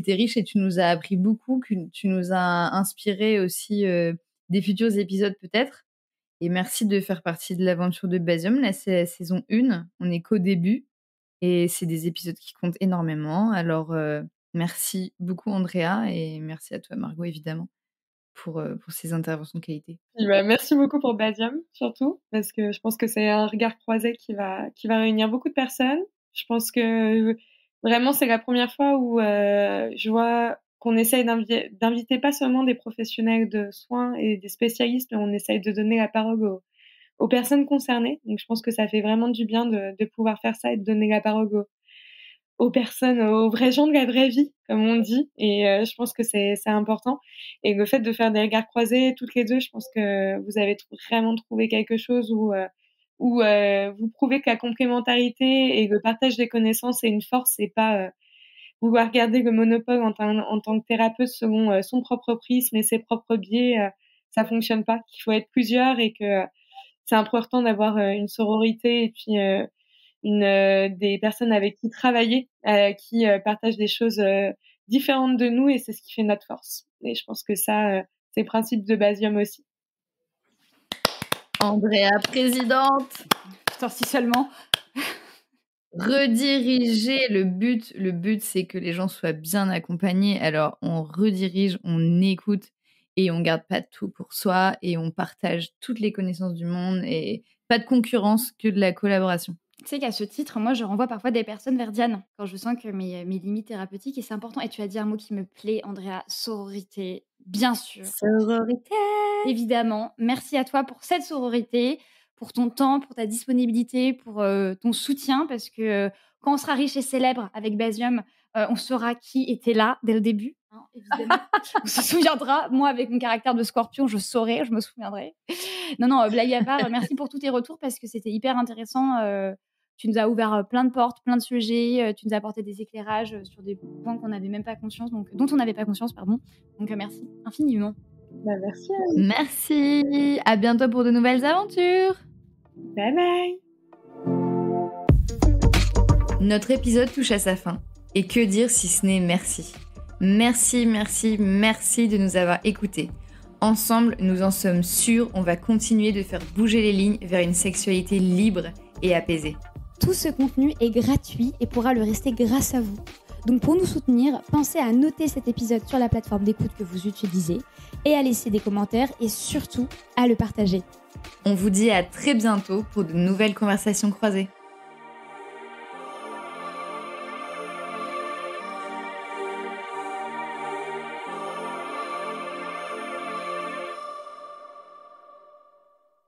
riche et tu nous as appris beaucoup, que tu nous as inspiré aussi, des futurs épisodes peut-être. Et merci de faire partie de l'aventure de Basium. Là, c'est la saison 1, on est qu'au début et c'est des épisodes qui comptent énormément. Alors, merci beaucoup Andrea et merci à toi Margot évidemment pour ces interventions de qualité. Puis, bah, merci beaucoup pour Basium, surtout, parce que je pense que c'est un regard croisé qui va réunir beaucoup de personnes. Je pense que vraiment, c'est la première fois où je vois qu'on essaye d'inviter pas seulement des professionnels de soins et des spécialistes, mais on essaye de donner la parole aux personnes concernées. Donc, je pense que ça fait vraiment du bien de pouvoir faire ça et de donner la parole aux personnes, aux vrais gens de la vraie vie, comme on dit. Et je pense que c'est important. Et le fait de faire des regards croisés toutes les deux, je pense que vous avez vraiment trouvé quelque chose où vous prouvez que la complémentarité et le partage des connaissances est une force et pas vouloir garder le monopole en tant que thérapeute selon son propre prisme et ses propres biais. Ça fonctionne pas. Il faut être plusieurs et que c'est important d'avoir une sororité et puis des personnes avec qui travailler, qui partagent des choses différentes de nous et c'est ce qui fait notre force. Et je pense que ça, c'est le principe de Basium aussi. Andrea, présidente. Putain, si seulement. Rediriger, le but, c'est que les gens soient bien accompagnés. Alors, on redirige, on écoute et on garde pas tout pour soi et on partage toutes les connaissances du monde et pas de concurrence, que de la collaboration. Tu sais qu'à ce titre, moi, je renvoie parfois des personnes vers Diane quand je sens que mes limites thérapeutiques, et c'est important. Et tu as dit un mot qui me plaît, Andrea, sororité, bien sûr. Sororité. Évidemment, merci à toi pour cette sororité, pour ton temps, pour ta disponibilité, pour ton soutien, parce que quand on sera riche et célèbre avec Basium, on saura qui était là dès le début, hein, évidemment. On se souviendra. Moi, avec mon caractère de scorpion, je saurai, je me souviendrai. Non, blague à part, merci pour tous tes retours parce que c'était hyper intéressant. Tu nous as ouvert plein de portes, plein de sujets. Tu nous as apporté des éclairages sur des points dont on n'avait pas conscience. Donc, merci infiniment. Merci. Merci. À bientôt pour de nouvelles aventures. Bye bye. Notre épisode touche à sa fin. Et que dire si ce n'est merci. Merci de nous avoir écoutés. Ensemble, nous en sommes sûrs, on va continuer de faire bouger les lignes vers une sexualité libre et apaisée. Tout ce contenu est gratuit et pourra le rester grâce à vous. Donc pour nous soutenir, pensez à noter cet épisode sur la plateforme d'écoute que vous utilisez et à laisser des commentaires et surtout à le partager. On vous dit à très bientôt pour de nouvelles conversations croisées.